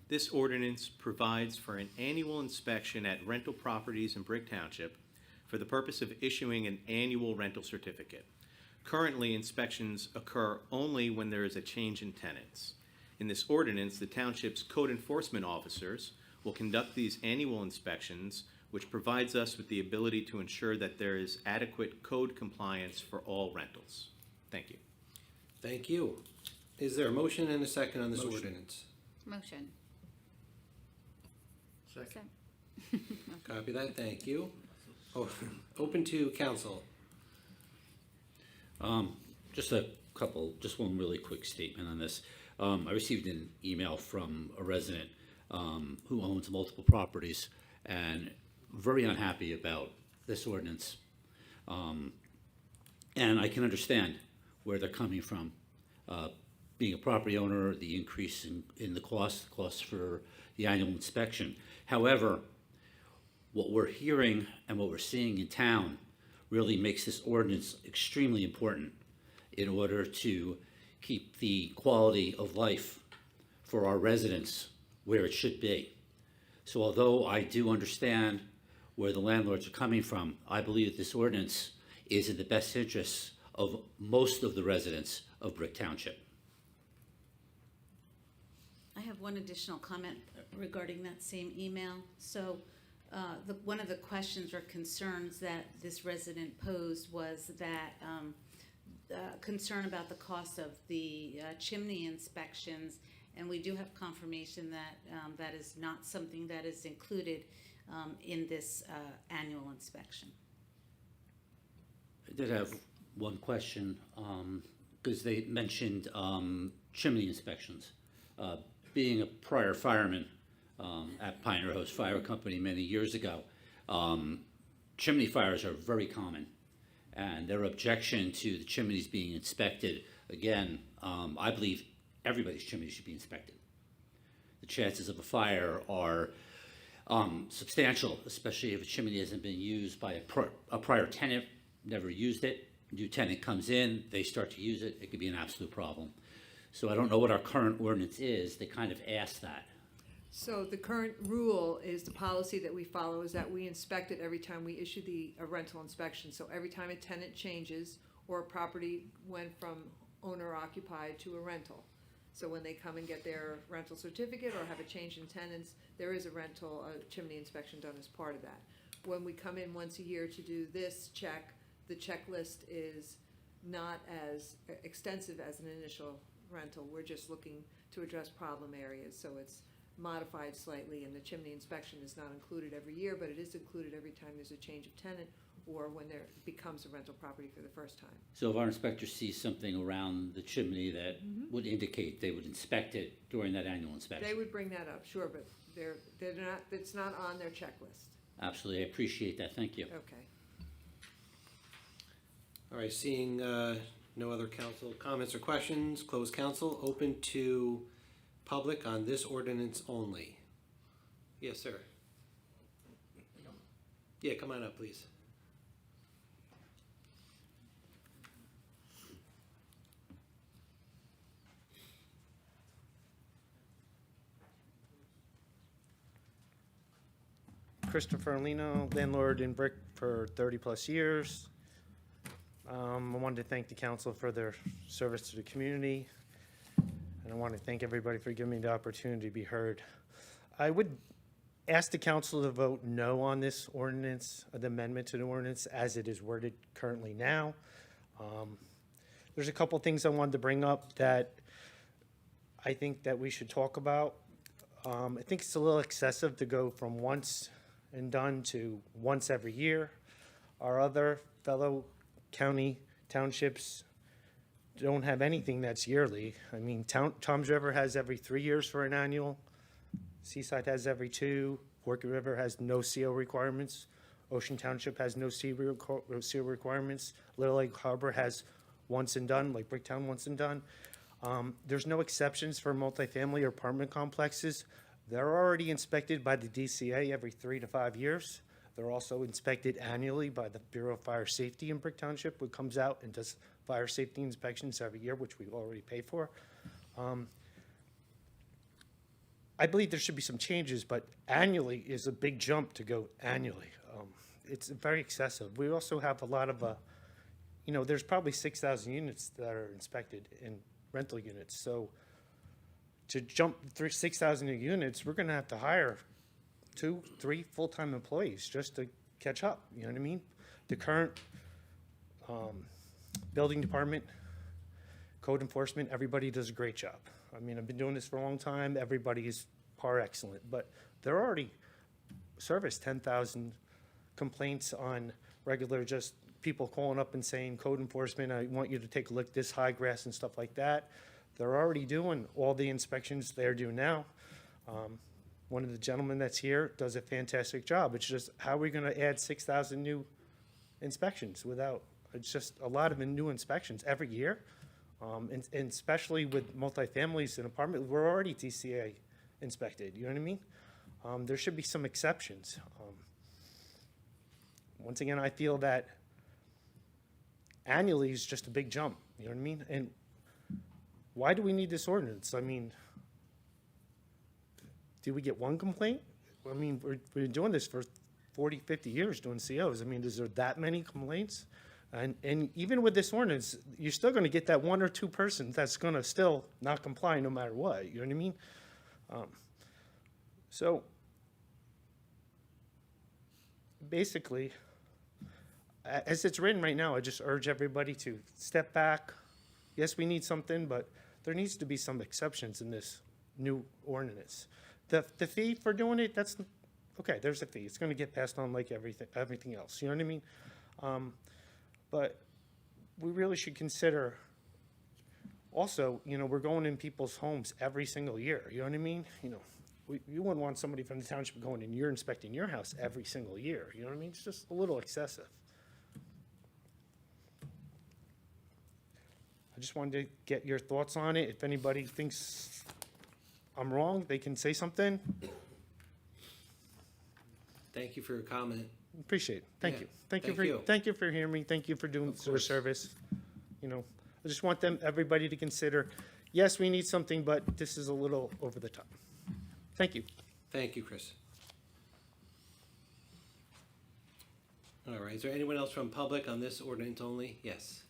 This ordinance provides for an annual inspection at rental properties in Brick Township for the purpose of issuing an annual rental certificate. Currently, inspections occur only when there is a change in tenants. In this ordinance, the Township's code enforcement officers will conduct these annual inspections, which provides us with the ability to ensure that there is adequate code compliance for all rentals. Thank you. Thank you. Is there a motion and a second on this Motion. ordinance? Motion. Second. Copy that. Thank you. Open to council. Just one really quick statement on this. I received an email from a resident who owns multiple properties and very unhappy about this ordinance. And I can understand where they're coming from. Being a property owner, the increase in the cost for the annual inspection. However, what we're hearing and what we're seeing in town really makes this ordinance extremely important in order to keep the quality of life for our residents where it should be. So although I do understand where the landlords are coming from, I believe that this ordinance is in the best interests of most of the residents of Brick Township. I have one additional comment regarding that same email. So one of the questions or concerns that this resident posed was that concern about the cost of the chimney inspections, and we do have confirmation that that is not something that is included in this annual inspection. I did have one question, because they mentioned chimney inspections. Being a prior fireman at Pioneer Host Fire Company many years ago, chimney fires are very common, and their objection to the chimneys being inspected, again, I believe everybody's chimney should be inspected. The chances of a fire are substantial, especially if a chimney hasn't been used by a prior tenant, never used it. New tenant comes in, they start to use it, it could be an absolute problem. So I don't know what our current ordinance is. They kind of ask that. So the current rule is, the policy that we follow is that we inspect it every time we issue a rental inspection. So every time a tenant changes or a property went from owner occupied to a rental. So when they come and get their rental certificate or have a change in tenants, there is a chimney inspection done as part of that. when we come in once a year to do this check, the checklist is not as extensive as an initial rental. We're just looking to address problem areas, so it's modified slightly, and the chimney inspection is not included every year, but it is included every time there's a change of tenant or when there becomes a rental property for the first time. So if our inspector sees something around the chimney that would indicate, they would inspect it during that annual inspection? They would bring that up, sure, but they're not, it's not on their checklist. Absolutely, I appreciate that, thank you. Okay. All right, seeing no other council comments or questions, close council, open to public on this ordinance only. Yes, sir. Yeah, come on up, please. Christopher Lino, landlord in Brick for 30-plus years. I wanted to thank the council for their service to the community, and I want to thank everybody for giving me the opportunity to be heard. I would ask the council to vote no on this ordinance, the amendment to the ordinance as it is worded currently now. There's a couple things I wanted to bring up that I think that we should talk about. I think it's a little excessive to go from once and done to once every year. Our other fellow county townships don't have anything that's yearly. I mean, Tom's River has every 3 years for an annual. Seaside has every 2. Forked River has no CO requirements. Ocean Township has no CO requirements. Little Lake Harbor has once and done, like Bricktown once and done. There's no exceptions for multifamily or apartment complexes. They're already inspected by the DCA every 3 to 5 years. They're also inspected annually by the Bureau of Fire Safety in Brick Township, which comes out and does fire safety inspections every year, which we already pay for. I believe there should be some changes, but annually is a big jump to go annually. It's very excessive. We also have a lot of, there's probably 6,000 units that are inspected in rental units. So to jump through 6,000 new units, we're going to have to hire 2, 3 full-time employees just to catch up. You know what I mean? The current building department, code enforcement, everybody does a great job. I mean, I've been doing this for a long time. Everybody is par excellent, but they're already serviced 10,000 complaints on regular, just people calling up and saying, code enforcement, I want you to take a look at this high grass and stuff like that. They're already doing all the inspections they're doing now. One of the gentlemen that's here does a fantastic job. It's just, how are we going to add 6,000 new inspections without, it's just a lot of new inspections every year. And especially with multifamilies and apartments, we're already DCA inspected, you know what I mean? There should be some exceptions. Once again, I feel that annually is just a big jump, you know what I mean? And why do we need this ordinance? I mean, do we get one complaint? I mean, we've been doing this for 40, 50 years doing COs. I mean, is there that many complaints? And even with this ordinance, you're still going to get that 1 or 2 person that's going to still not comply no matter what. You know what I mean? So basically, as it's written right now, I just urge everybody to step back. Yes, we need something, but there needs to be some exceptions in this new ordinance. The fee for doing it, that's okay. There's a fee. It's going to get passed on like everything else. You know what I mean? But we really should consider also, we're going in people's homes every single year. You know what I mean? You wouldn't want somebody from the township going in, you're inspecting your house every single year. You know what I mean? It's just a little excessive. I just wanted to get your thoughts on it. If anybody thinks I'm wrong, they can say something. Thank you for your comment. Appreciate it. Thank Yeah. you. Thank you. Thank you for hearing me. Thank you for doing your service. I just want everybody to consider, yes, we need something, but this is a little over the top. Thank you. Thank you, Chris. All right, is there anyone else from public on this ordinance only? Yes.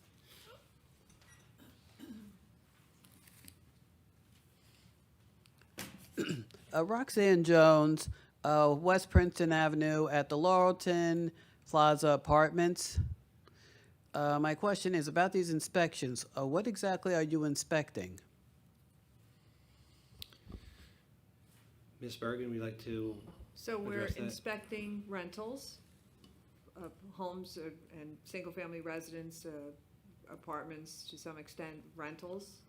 Roxanne Jones, West Princeton Avenue at the Laurelton Plaza Apartments. My question is about these inspections. What exactly are you inspecting? Ms. Bergen, would you like to So we're address that? inspecting rentals of homes and single-family residence, apartments, to some extent, rentals.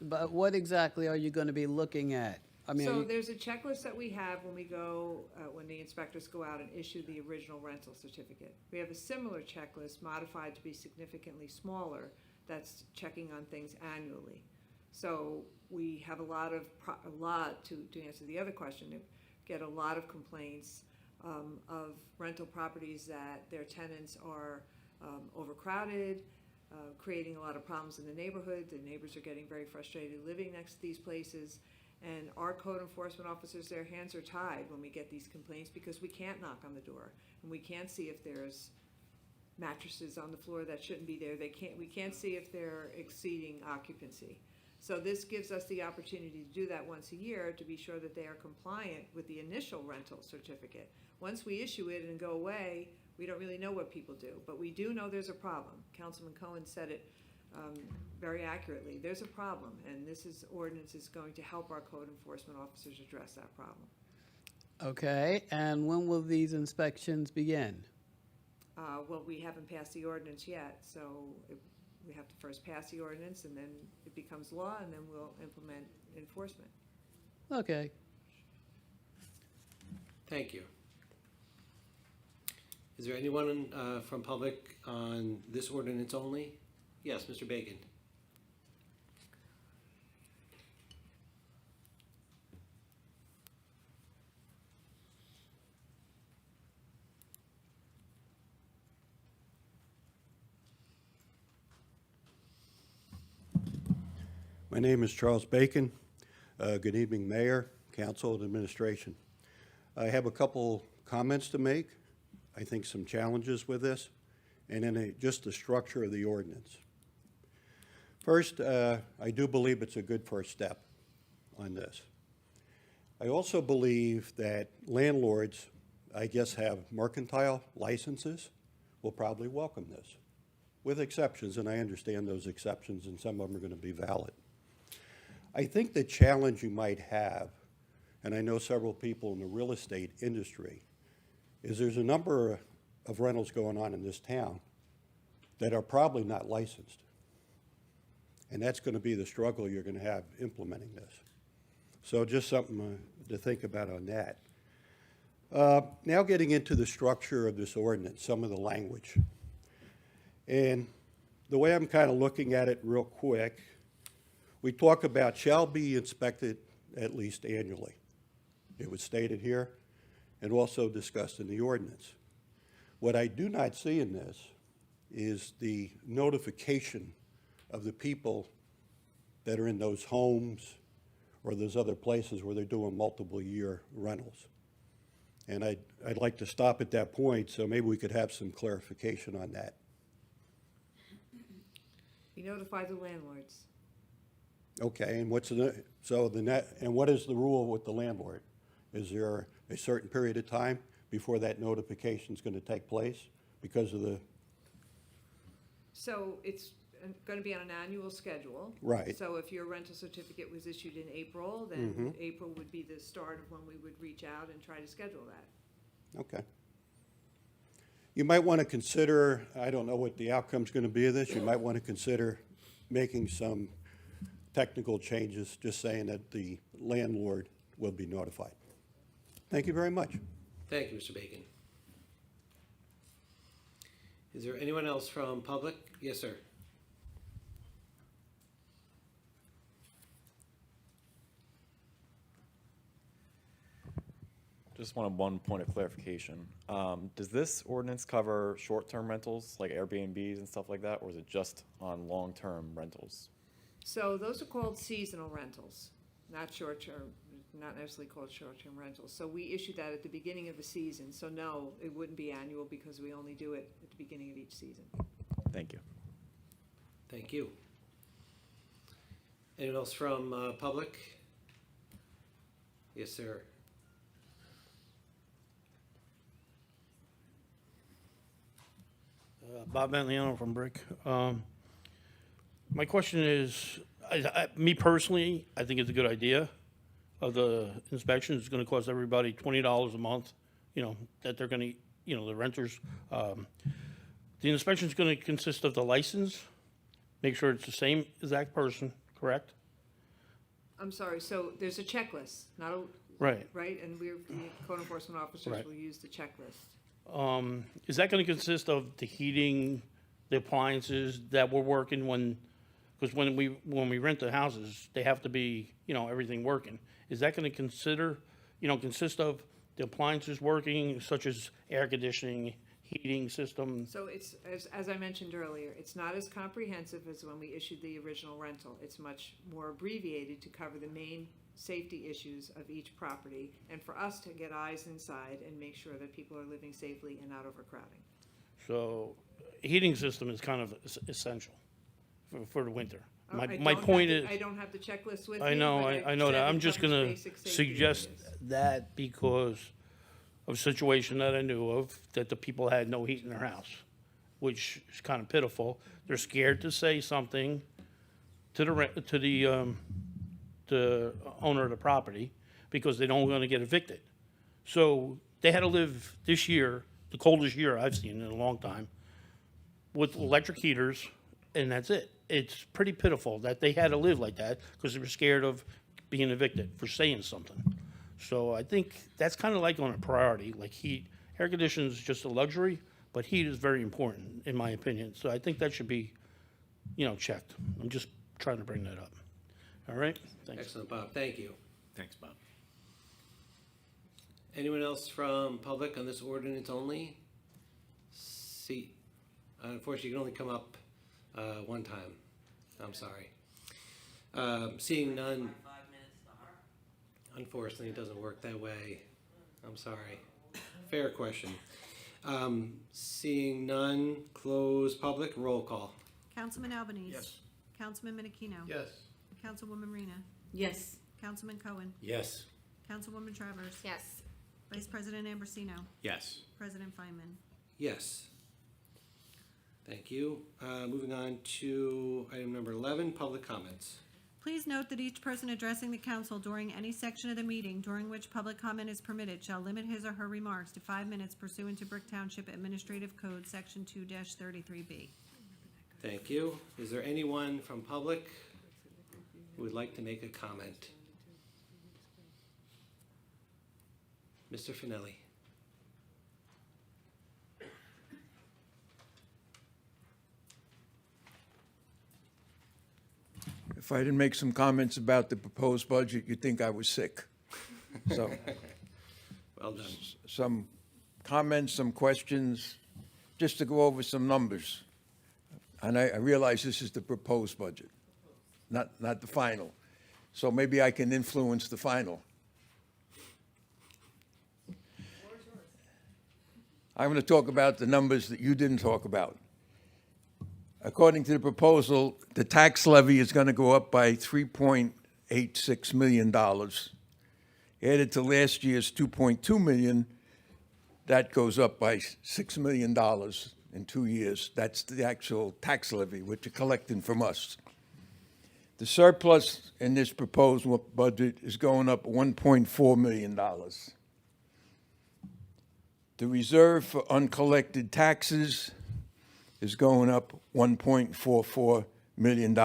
But what exactly are you going to be looking at? I mean, So there's a checklist that we have when we go, when the inspectors go out and issue the original rental certificate. We have a similar checklist modified to be significantly smaller that's checking on things annually. So we have to answer the other question, get a lot of complaints of rental properties that their tenants are overcrowded, creating a lot of problems in the neighborhood. The neighbors are getting very frustrated living next to these places. And our code enforcement officers, their hands are tied when we get these complaints because we can't knock on the door and we can't see if there's mattresses on the floor that shouldn't be there. We can't see if they're exceeding occupancy. So this gives us the opportunity to do that once a year to be sure that they are compliant with the initial rental certificate. Once we issue it and go away, we don't really know what people do, but we do know there's a problem. Councilman Cohen said it very accurately. There's a problem, and this ordinance is going to help our code enforcement officers address that problem. okay, and when will these inspections begin? Well, we haven't passed the ordinance yet, so we have to first pass the ordinance, and then it becomes law, and then we'll implement enforcement. Okay. Thank you. Is there anyone from public on this ordinance only? Yes, Mr. Bacon. My name is Charles Bacon. Good evening, Mayor, Council, and Administration. I have a couple comments to make. I think some challenges with this, and then just the structure of the ordinance. First, I do believe it's a good first step on this. I also believe that landlords, I guess, have mercantile licenses, will probably welcome this, with exceptions, and I understand those exceptions, and some of them are going to be valid. I think the challenge you might have, and I know several people in the real estate industry, is there's a number of rentals going on in this town that are probably not licensed. And that's going to be the struggle you're going to have implementing this. So just something to think about on that. Now getting into the structure of this ordinance, some of the language. And the way I'm kind of looking at it real quick, we talk about shall be inspected at least annually. It was stated here and also discussed in the ordinance. What I do not see in this is the notification of the people that are in those homes or those other places where they're doing multiple year rentals. And I'd like to stop at that point, so maybe we could have some clarification on that. We notify the landlords. Okay, and what is the rule with the landlord? Is there a certain period of time before that notification is going to take place because of the? So it's going to be on an annual schedule. Right. So if your rental certificate was issued in April, then April would be the start of when we would reach out and try to schedule that. Okay. You might want to consider, I don't know what the outcome's going to be of this, you might want to consider making some technical changes, just saying that the landlord will be notified. Thank you very much. Thank you, Mr. Bacon. Is there anyone else from public? Yes, sir. Just wanted one point of clarification. Does this ordinance cover short-term rentals like Airbnbs and stuff like that, or is it just on long-term rentals? So those are called seasonal rentals, not short-term, not necessarily called short-term rentals. So we issue that at the beginning of the season. So no, it wouldn't be annual because we only do it at the beginning of each season. Thank you. Thank you. Anyone else from public? Yes, sir. Bob Ventliano from Brick. My question is, me personally, I think it's a good idea of the inspection. It's gonna cost everybody $20 a month, that they're gonna, the renters. The inspection's gonna consist of the license, make sure it's the same exact person, correct? I'm sorry, so there's a checklist, not a. Right. Right, and the code enforcement officers Right. will use the checklist. Is that gonna consist of the heating, the appliances that we're working because when we rent the houses, they have to be, everything working. Is that gonna consist of the appliances working, such as air conditioning, heating system? So it's, as I mentioned earlier, it's not as comprehensive as when we issued the original rental. It's much more abbreviated to cover the main safety issues of each property, and for us to get eyes inside and make sure that people are living safely and not overcrowding. So, heating system is kind of essential for the winter. I My don't point have is. I don't have the checklist with me. I know, but I know said that. it I'm just covers gonna basic safety suggest areas. that because of a situation that I knew of, that the people had no heat in their house, which is kind of pitiful. They're scared to say something to the owner of the property because they don't want to get evicted. So they had to live this year, the coldest year I've seen in a long time, with electric heaters, and that's it. It's pretty pitiful that they had to live like that because they were scared of being evicted for saying something. So I think that's kind of like on a priority, like heat. Air conditioning is just a luxury, but heat is very important, in my opinion. So I think that should be, checked. I'm just trying to bring that up. All right? Thanks. Excellent, Bob. Thank you. Thanks, Bob. Anyone else from public on this ordinance only? Unfortunately, you can only come up one time. I'm sorry. Seeing none. Unfortunately, it doesn't work that way. I'm sorry. Fair question. Seeing none, close public, roll call. Councilman Albanese. Yes. Councilman Menachino. Yes. Councilwoman Rena. Yes. Councilman Cohen. Yes. Councilwoman Travers. Yes. Vice President Ambrosino. Yes. President Feynman. Yes. Thank you. Moving on to item number 11, public comments. Please note that each person addressing the council during any section of the meeting during which public comment is permitted shall limit his or her remarks to 5 minutes pursuant to Brick Township Administrative Code, Section 2-33B. Thank you. Is there anyone from public who would like to make a comment? Mr. Finelli. If I didn't make some comments about the proposed budget, you'd think I was sick. So, Well done. some comments, some questions, just to go over some numbers. And I realize this is the proposed budget, not the final. So maybe I can influence the final. I'm going to talk about the numbers that you didn't talk about. According to the proposal, the tax levy is going to go up by $3.86 million. Added to last year's $2.2 million, that goes up by $6 million in 2 years. That's the actual tax levy, which you're collecting from us. The surplus in this proposed budget is going up $1.4 million. The reserve for uncollected taxes is going up $1.44 million,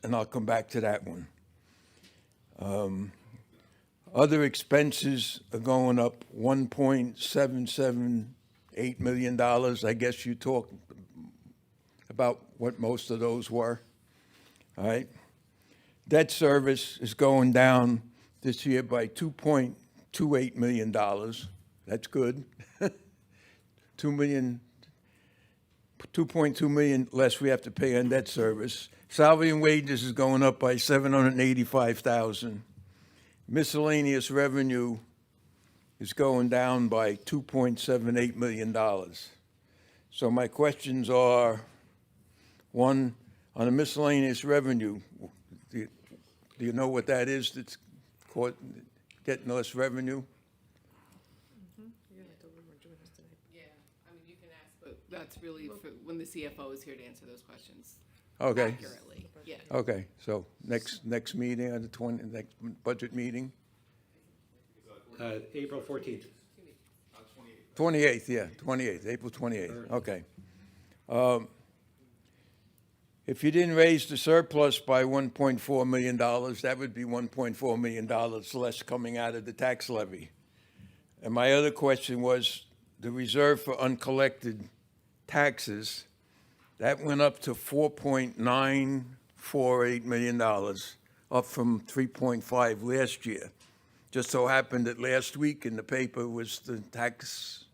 and I'll come back to that one. Other expenses are going up $1.778 million. I guess you talked about what most of those were. All right. Debt service is going down this year by $2.28 million. That's good. 2.2 million less we have to pay on debt service. Salary and wages is going up by $785,000. Miscellaneous revenue is going down by $2.78 million. So my questions are, one, on the miscellaneous revenue, do you know what that is that's getting less revenue? That's really for when the CFO is here to answer those questions Okay. accurately. Yeah. Okay, so next meeting, on the next budget meeting? April 14th. 28th, yeah, 28th, April 28th, okay. If you didn't raise the surplus by $1.4 million, that would be $1.4 million less coming out of the tax levy. And my other question was, the reserve for uncollected taxes, that went up to $4.948 million, up from 3.5 last year. Just so happened that last week in the paper was the tax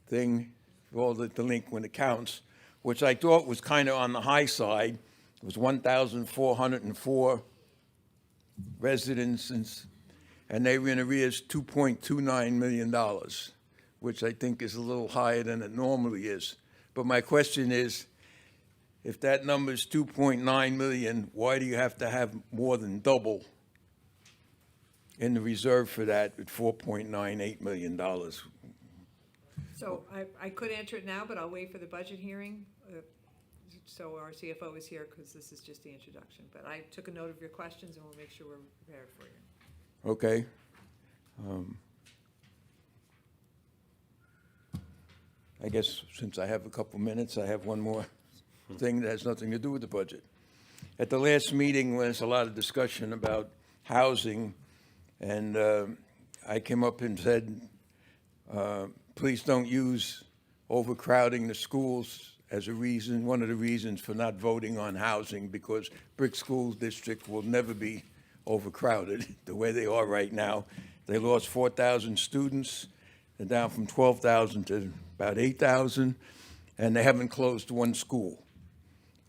thing for all the delinquent accounts, which I thought was kind of on the high side. It was 1,404 residents, and they were in arrears $2.29 million, which I think is a little higher than it normally is. But my question is, if that number is 2.9 million, why do you have to have more than double in the reserve for that at $4.98 million? So I could answer it now, but I'll wait for the budget hearing. So our CFO is here because this is just the introduction. But I took a note of your questions and we'll make sure we're prepared for you. Okay. I guess since I have a couple minutes, I have one more thing that has nothing to do with the budget. At the last meeting, there's a lot of discussion about housing, and I came up and said, please don't use overcrowding the schools as a reason, one of the reasons for not voting on housing, because Brick School District will never be overcrowded the way they are right now. They lost 4,000 students. They're down from 12,000 to about 8,000, and they haven't closed one school.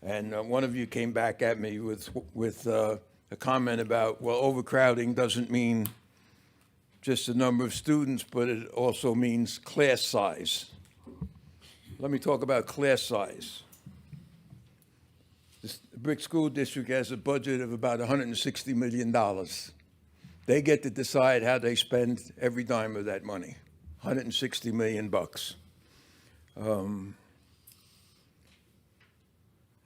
And one of you came back at me with a comment about, well, overcrowding doesn't mean just the number of students, but it also means class size. Let me talk about class size. The Brick School District has a budget of about $160 million. They get to decide how they spend every dime of that money, $160 million bucks. The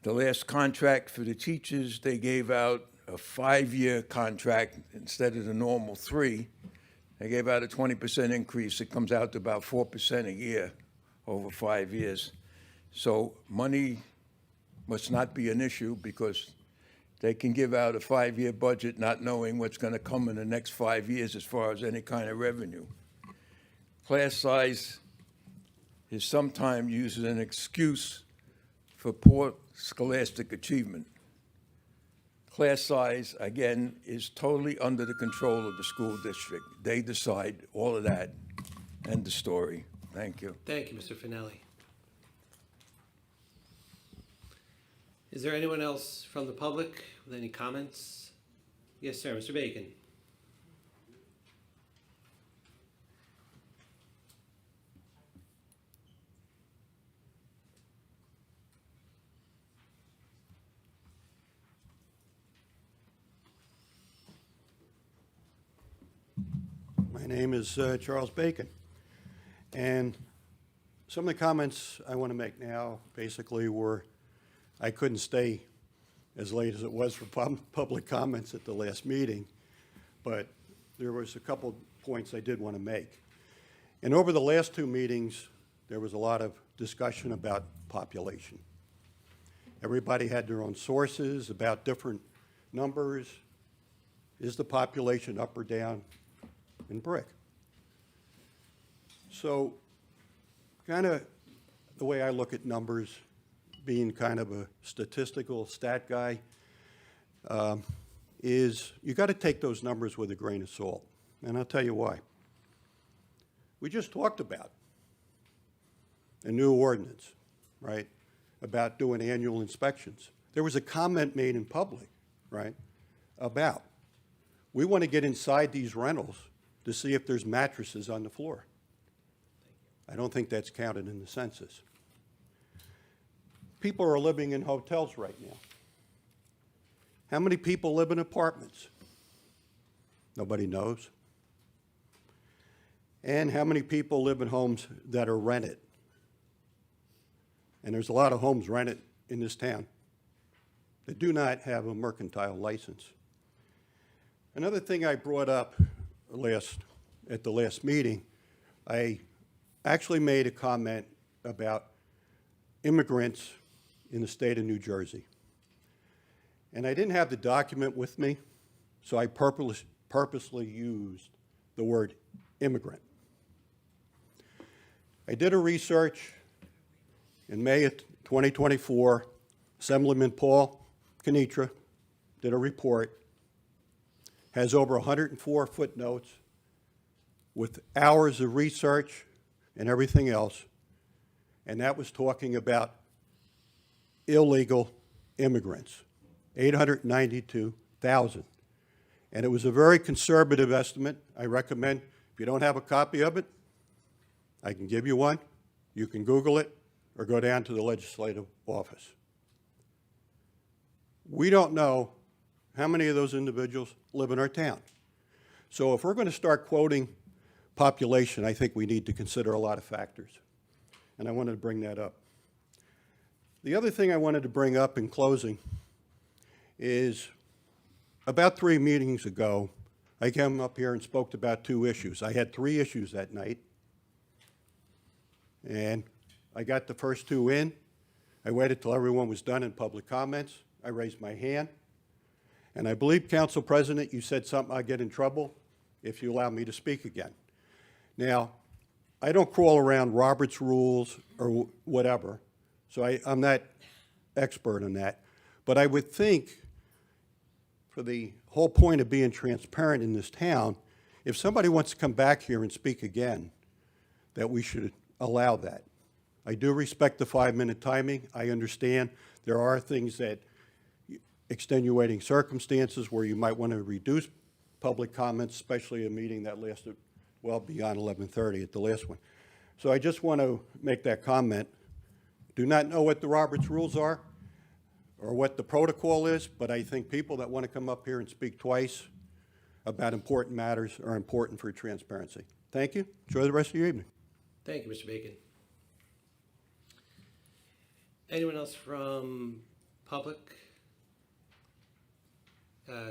last contract for the teachers, they gave out a 5-year contract instead of the normal 3. They gave out a 20% increase. It comes out to about 4% a year over 5 years. So money must not be an issue because they can give out a 5-year budget not knowing what's going to come in the next 5 years as far as any kind of revenue. Class size is sometimes used as an excuse for poor scholastic achievement. Class size, again, is totally under the control of the school district. They decide all of that. End of story. Thank you. Thank you, Mr. Finelli. Is there anyone else from the public with any comments? Yes, sir, Mr. Bacon. My name is Charles Bacon, and some of the comments I want to make now basically were, I couldn't stay as late as it was for public comments at the last meeting, but there was a couple points I did want to make. And over the last 2 meetings, there was a lot of discussion about population. Everybody had their own sources about different numbers. Is the population up or down in Brick? So kind of the way I look at numbers, being kind of a statistical stat guy, is you got to take those numbers with a grain of salt. And I'll tell you why. We just talked about a new ordinance, right, about doing annual inspections. There was a comment made in public, right, about we want to get inside these rentals to see if there's mattresses on the floor. I don't think that's counted in the census. People are living in hotels right now. How many people live in apartments? Nobody knows. And how many people live in homes that are rented? and there's a lot of homes rented in this town that do not have a mercantile license. Another thing I brought up at the last meeting, I actually made a comment about immigrants in the state of New Jersey. And I didn't have the document with me, so I purposely used the word immigrant. I did a research in May of 2024. Assemblyman Paul Kenitra did a report, has over 104 footnotes with hours of research and everything else, and that was talking about illegal immigrants, 892,000. And it was a very conservative estimate. I recommend, if you don't have a copy of it, I can give you one. You can Google it or go down to the legislative office. We don't know how many of those individuals live in our town. So if we're going to start quoting population, I think we need to consider a lot of factors. And I wanted to bring that up. The other thing I wanted to bring up in closing is about 3 meetings ago, I came up here and spoke about 2 issues. I had 3 issues that night. And I got the first 2 in. I waited till everyone was done in public comments. I raised my hand. And I believe, Council President, you said something, I'd get in trouble if you allow me to speak again. Now, I don't crawl around Robert's rules or whatever, so I'm not expert on that. But I would think, for the whole point of being transparent in this town, if somebody wants to come back here and speak again, that we should allow that. I do respect the 5-minute timing. I understand there are things that, extenuating circumstances where you might want to reduce public comments, especially a meeting that lasted well beyond 11:30 at the last one. So I just want to make that comment. Do not know what the Roberts rules are or what the protocol is, but I think people that want to come up here and speak twice about important matters are important for transparency. Thank you. Enjoy the rest of your evening. Thank you, Mr. Bacon. Anyone else from public?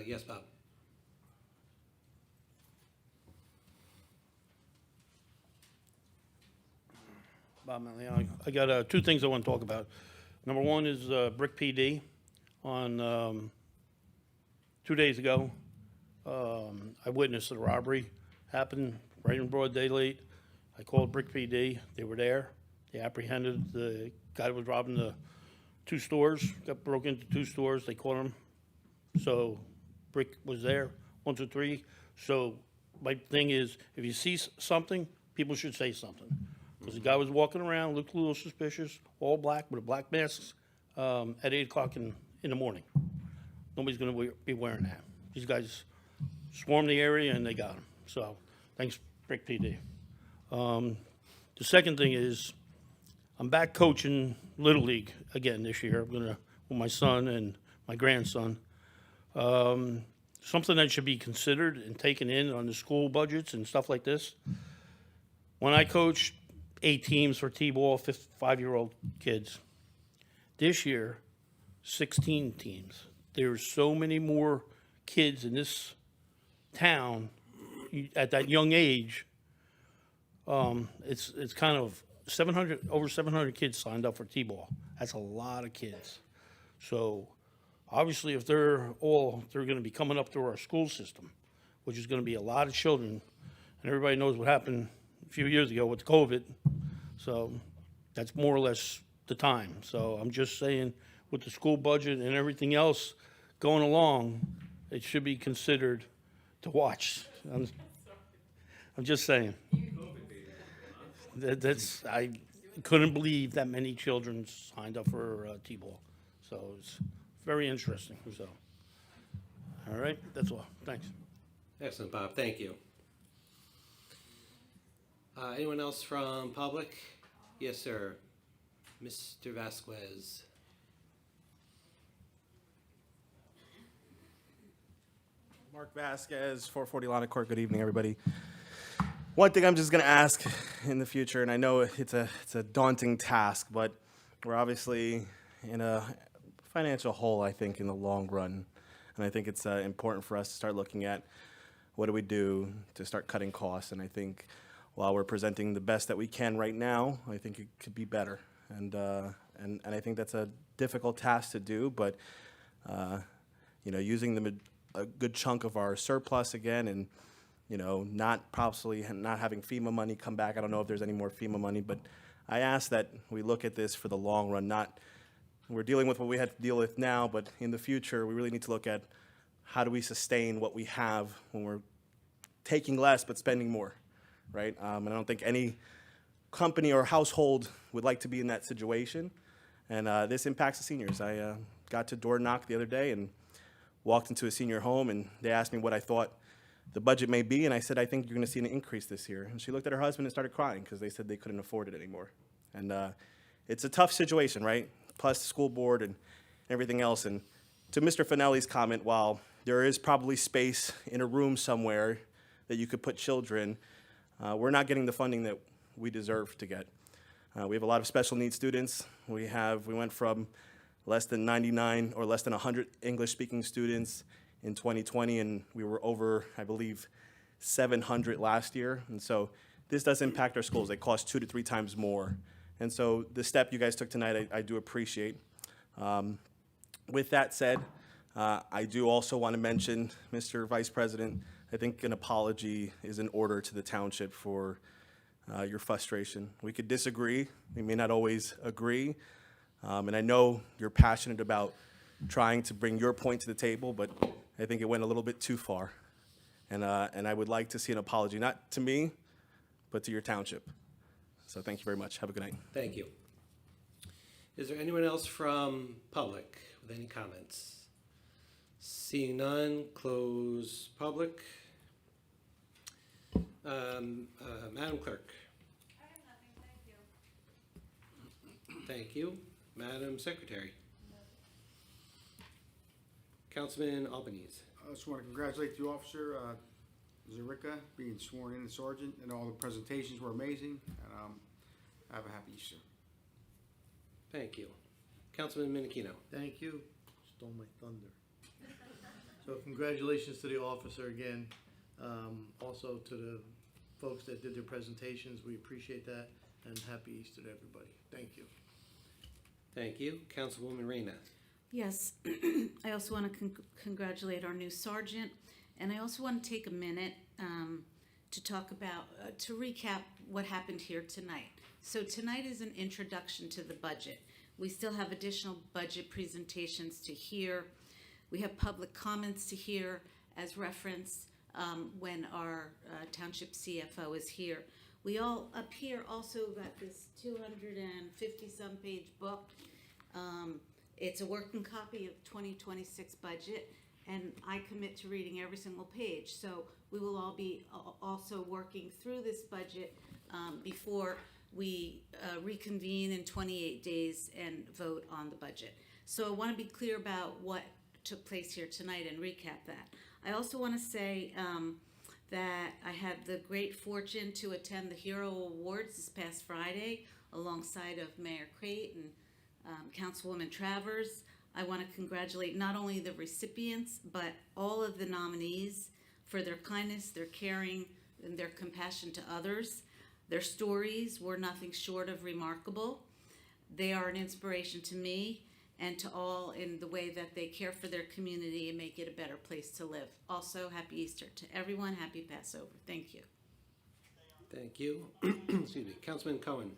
Yes, Bob. Bob Manley, I got 2 things I want to talk about. Number one is Brick PD. On 2 days ago, I witnessed a robbery happen right in broad daylight. I called Brick PD. They were there. They apprehended the guy that was robbing the 2 stores, got broke into 2 stores. They caught him. So Brick was there, 1, 2, 3. So my thing is, if you see something, people should say something. Because the guy was walking around, looked a little suspicious, all black with a black mask at 8 o'clock in the morning. Nobody's going to be wearing that. These guys swarmed the area and they got him. So thanks, Brick PD. The second thing is, I'm back coaching Little League again this year. I'm going to, with my son and my grandson. Something that should be considered and taken in on the school budgets and stuff like this. When I coached 8 teams for T-ball, 5-year-old kids. This year, 16 teams. There's so many more kids in this town at that young age. It's kind of over 700 kids signed up for T-ball. That's a lot of kids. So obviously, if they're going to be coming up through our school system, which is going to be a lot of children, and everybody knows what happened a few years ago with COVID. So that's more or less the time. So I'm just saying, with the school budget and everything else going along, it should be considered to watch. I'm just saying. I couldn't believe that many children signed up for T-ball. So it's very interesting. So, all right, that's all. Thanks. Excellent, Bob. Thank you. Anyone else from public? Yes, sir. Mr. Vasquez. Mark Vasquez, 440 Lana Court. Good evening, everybody. One thing I'm just going to ask in the future, and I know it's a daunting task, but we're obviously in a financial hole, I think, in the long run. And I think it's important for us to start looking at what do we do to start cutting costs. And I think while we're presenting the best that we can right now, I think it could be better. And I think that's a difficult task to do, but using a good chunk of our surplus again, and not having FEMA money come back. I don't know if there's any more FEMA money, but I ask that we look at this for the long run. We're dealing with what we have to deal with now, but in the future, we really need to look at how do we sustain what we have when we're taking less but spending more, right? And I don't think any company or household would like to be in that situation. And this impacts the seniors. I got to door knock the other day and walked into a senior home, and they asked me what I thought the budget may be, and I said, I think you're going to see an increase this year. And she looked at her husband and started crying because they said they couldn't afford it anymore. And it's a tough situation, right? Plus the school board and everything else. And to Mr. Finelli's comment, while there is probably space in a room somewhere that you could put children, we're not getting the funding that we deserve to get. We have a lot of special needs students. We went from less than 99 or less than 100 English-speaking students in 2020, and we were over, I believe, 700 last year. And so this does impact our schools. They cost 2 to 3 times more. And so the step you guys took tonight, I do appreciate. With that said, I do also want to mention, Mr. Vice President, I think an apology is in order to the township for your frustration. We could disagree. We may not always agree. And I know you're passionate about trying to bring your point to the table, but I think it went a little bit too far. And I would like to see an apology, not to me, but to your township. So thank you very much. Have a good night. Thank you. Is there anyone else from public with any comments? Seeing none, close public. Madam Clerk. I have nothing, thank you. Thank you. Madam Secretary. Councilman Albanese. I just want to congratulate the officer, Zerika, being sworn in as sergeant, and all the presentations were amazing. And have a happy Easter. Thank you. Councilman Minikino. Thank you. Stole my thunder. So congratulations to the officer again. Also to the folks that did their presentations. We appreciate that. And happy Easter to everybody. Thank you. Thank you. Councilwoman Reyna. Yes, I also want to congratulate our new sergeant, and I also want to take a minute to talk about, to recap what happened here tonight. So tonight is an introduction to the budget. We still have additional budget presentations to hear. We have public comments to hear as reference when our township CFO is here. We all up here also got this 250-some page book. It's a working copy of 2026 budget, and I commit to reading every single page. So we will all be also working through this budget before we reconvene in 28 days and vote on the budget. So I want to be clear about what took place here tonight and recap that. I also want to say that I had the great fortune to attend the Hero Awards this past Friday alongside of Mayor Crate and Councilwoman Travers. I want to congratulate not only the recipients, but all of the nominees for their kindness, their caring, and their compassion to others. Their stories were nothing short of remarkable. They are an inspiration to me and to all in the way that they care for their community and make it a better place to live. Also, happy Easter to everyone. Happy Passover. Thank you. Thank you. Excuse me. Councilman Cohen.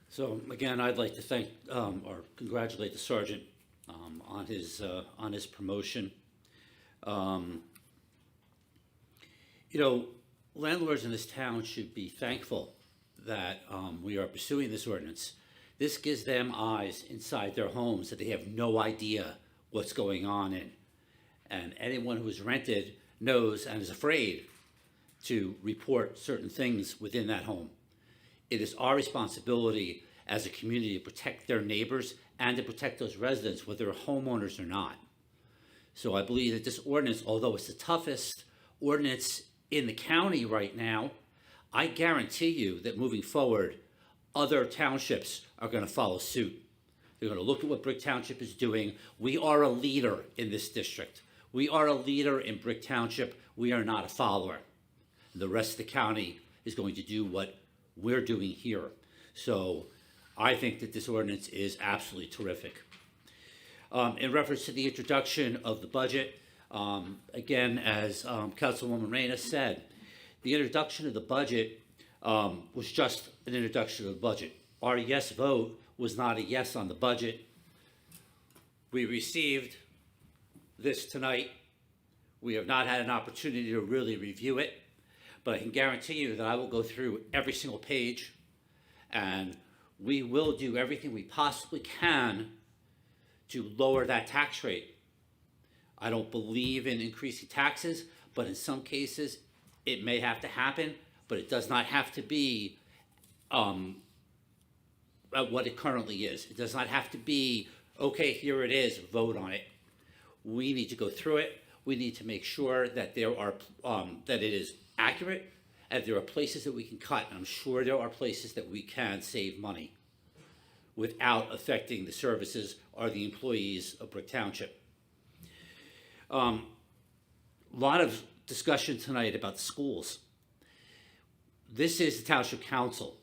So again, I'd like to thank or congratulate the sergeant on his promotion. Landlords in this town should be thankful that we are pursuing this ordinance. This gives them eyes inside their homes that they have no idea what's going on in. And anyone who has rented knows and is afraid to report certain things within that home. It is our responsibility as a community to protect their neighbors and to protect those residents, whether they're homeowners or not. So I believe that this ordinance, although it's the toughest ordinance in the county right now, I guarantee you that moving forward, other townships are going to follow suit. They're going to look at what Brick Township is doing. We are a leader in this district. We are a leader in Brick Township. We are not a follower. The rest of the county is going to do what we're doing here. So I think that this ordinance is absolutely terrific. In reference to the introduction of the budget, again, as Councilwoman Reyna said, the introduction of the budget was just an introduction of the budget. Our yes vote was not a yes on the budget. We received this tonight. We have not had an opportunity to really review it, but I can guarantee you that I will go through every single page, and we will do everything we possibly can to lower that tax rate. I don't believe in increasing taxes, but in some cases it may have to happen, but it does not have to be what it currently is. It does not have to be, okay, here it is, vote on it. We need to go through it. We need to make sure that there are that it is accurate, and there are places that we can cut. And I'm sure there are places that we can save money without affecting the services or the employees of Brick Township. A lot of discussion tonight about schools. This is the Township Council.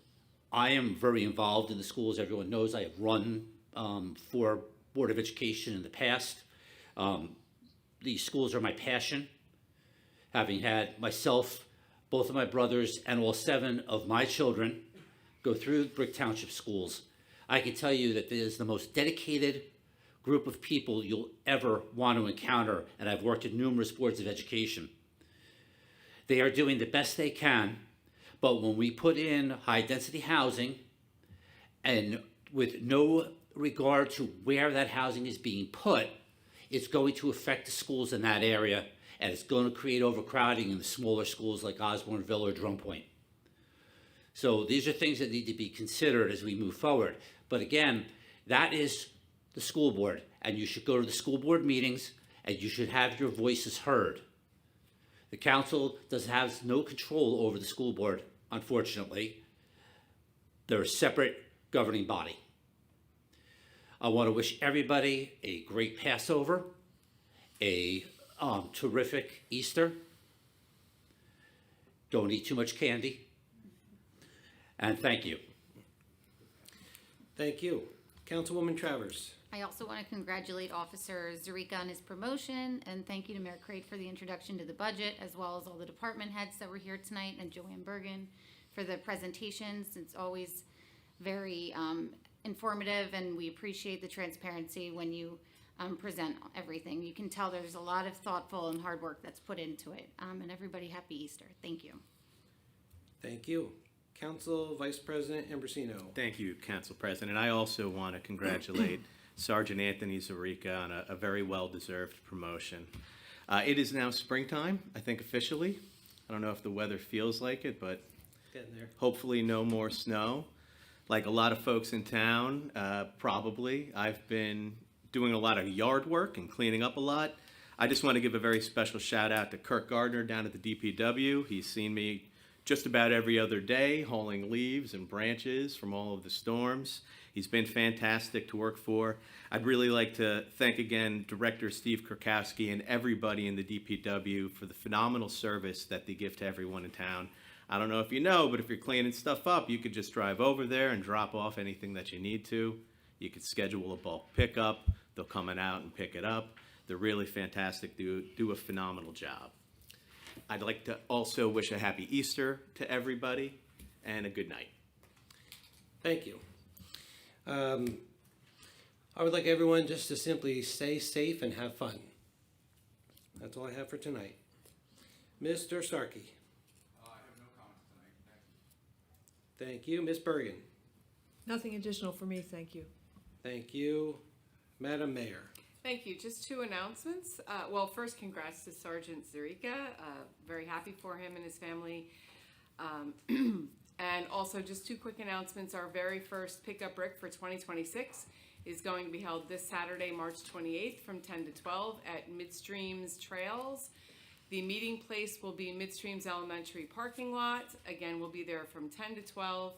I am very involved in the schools. Everyone knows I have run for Board of Education in the past. These schools are my passion. Having had myself, both of my brothers, and all 7 of my children go through Brick Township schools, I can tell you that it is the most dedicated group of people you'll ever want to encounter, and I've worked in numerous boards of education. They are doing the best they can, but when we put in high-density housing, and with no regard to where that housing is being put, it's going to affect the schools in that area, and it's going to create overcrowding in the smaller schools like Osborneville or Drum Point. So these are things that need to be considered as we move forward. But again, that is the school board, and you should go to the school board meetings, and you should have your voices heard. The council has no control over the school board, unfortunately. They're a separate governing body. I want to wish everybody a great Passover, a terrific Easter. Don't eat too much candy. And thank you. Thank you. Councilwoman Travers. I also want to congratulate Officer Zarika on his promotion, and thank you to Mayor Crate for the introduction to the budget, as well as all the department heads that were here tonight, and Joanne Bergen for the presentations. It's always very informative, and we appreciate the transparency when you present everything. You can tell there's a lot of thoughtful and hard work that's put into it. And everybody, happy Easter. Thank you. Thank you. Council Vice President Ambrosino. Thank you, Council President. I also want to congratulate Sergeant Anthony Zarica on a very well-deserved promotion. It is now springtime, I think officially. I don't know if the weather feels like it, but Getting there. hopefully no more snow. Like a lot of folks in town, probably, I've been doing a lot of yard work and cleaning up a lot. I just want to give a very special shout out to Kirk Gardner down at the DPW. He's seen me just about every other day hauling leaves and branches from all of the storms. He's been fantastic to work for. I'd really like to thank again Director Steve Kurkowski and everybody in the DPW for the phenomenal service that they give to everyone in town. I don't know if you know, but if you're cleaning stuff up, you could just drive over there and drop off anything that you need to. You could schedule a bulk pickup. They'll come out and pick it up. They're really fantastic. They do a phenomenal job. I'd like to also wish a happy Easter to everybody and a good night. Thank you. I would like everyone just to simply stay safe and have fun. That's all I have for tonight. Mr. Starkey. I have no comments tonight. Thank you. Ms. Bergen. Nothing additional for me, thank you. Thank you. Madam Mayor. Thank you. Just 2 announcements. Well, first, congrats to Sergeant Zarica. Very happy for him and his family. And also, just 2 quick announcements. Our very first Pickup Brick for 2026 is going to be held this Saturday, March 28th from 10 to 12 at Midstream's Trails. The meeting place will be Midstream's Elementary parking lot. Again, we'll be there from 10 to 12.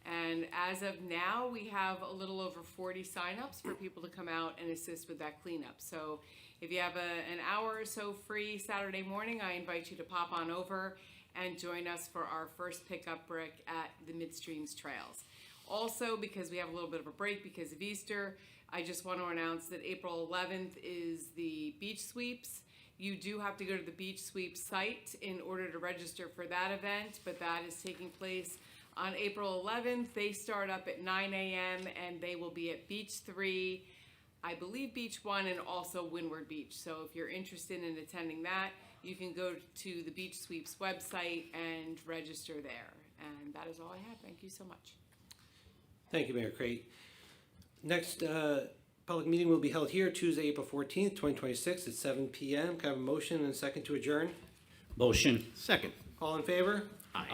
And as of now, we have a little over 40 signups for people to come out and assist with that cleanup. So if you have an hour or so free Saturday morning, I invite you to pop on over and join us for our first pickup brick at the Midstreams Trails. Also, because we have a little bit of a break because of Easter, I just want to announce that April 11th is the beach sweeps. You do have to go to the beach sweep site in order to register for that event, but that is taking place on April 11th. They start up at 9 a.m. and they will be at Beach 3, I believe Beach 1, and also Windward Beach. So if you're interested in attending that, you can go to the Beach Sweeps website and register there. And that is all I have. Thank you so much. Thank you, Mayor Crate. Next public meeting will be held here Tuesday, April 14th, 2026 at 7 p.m. Can I have a motion and a second to adjourn? Motion. Second. All in favor? Aye.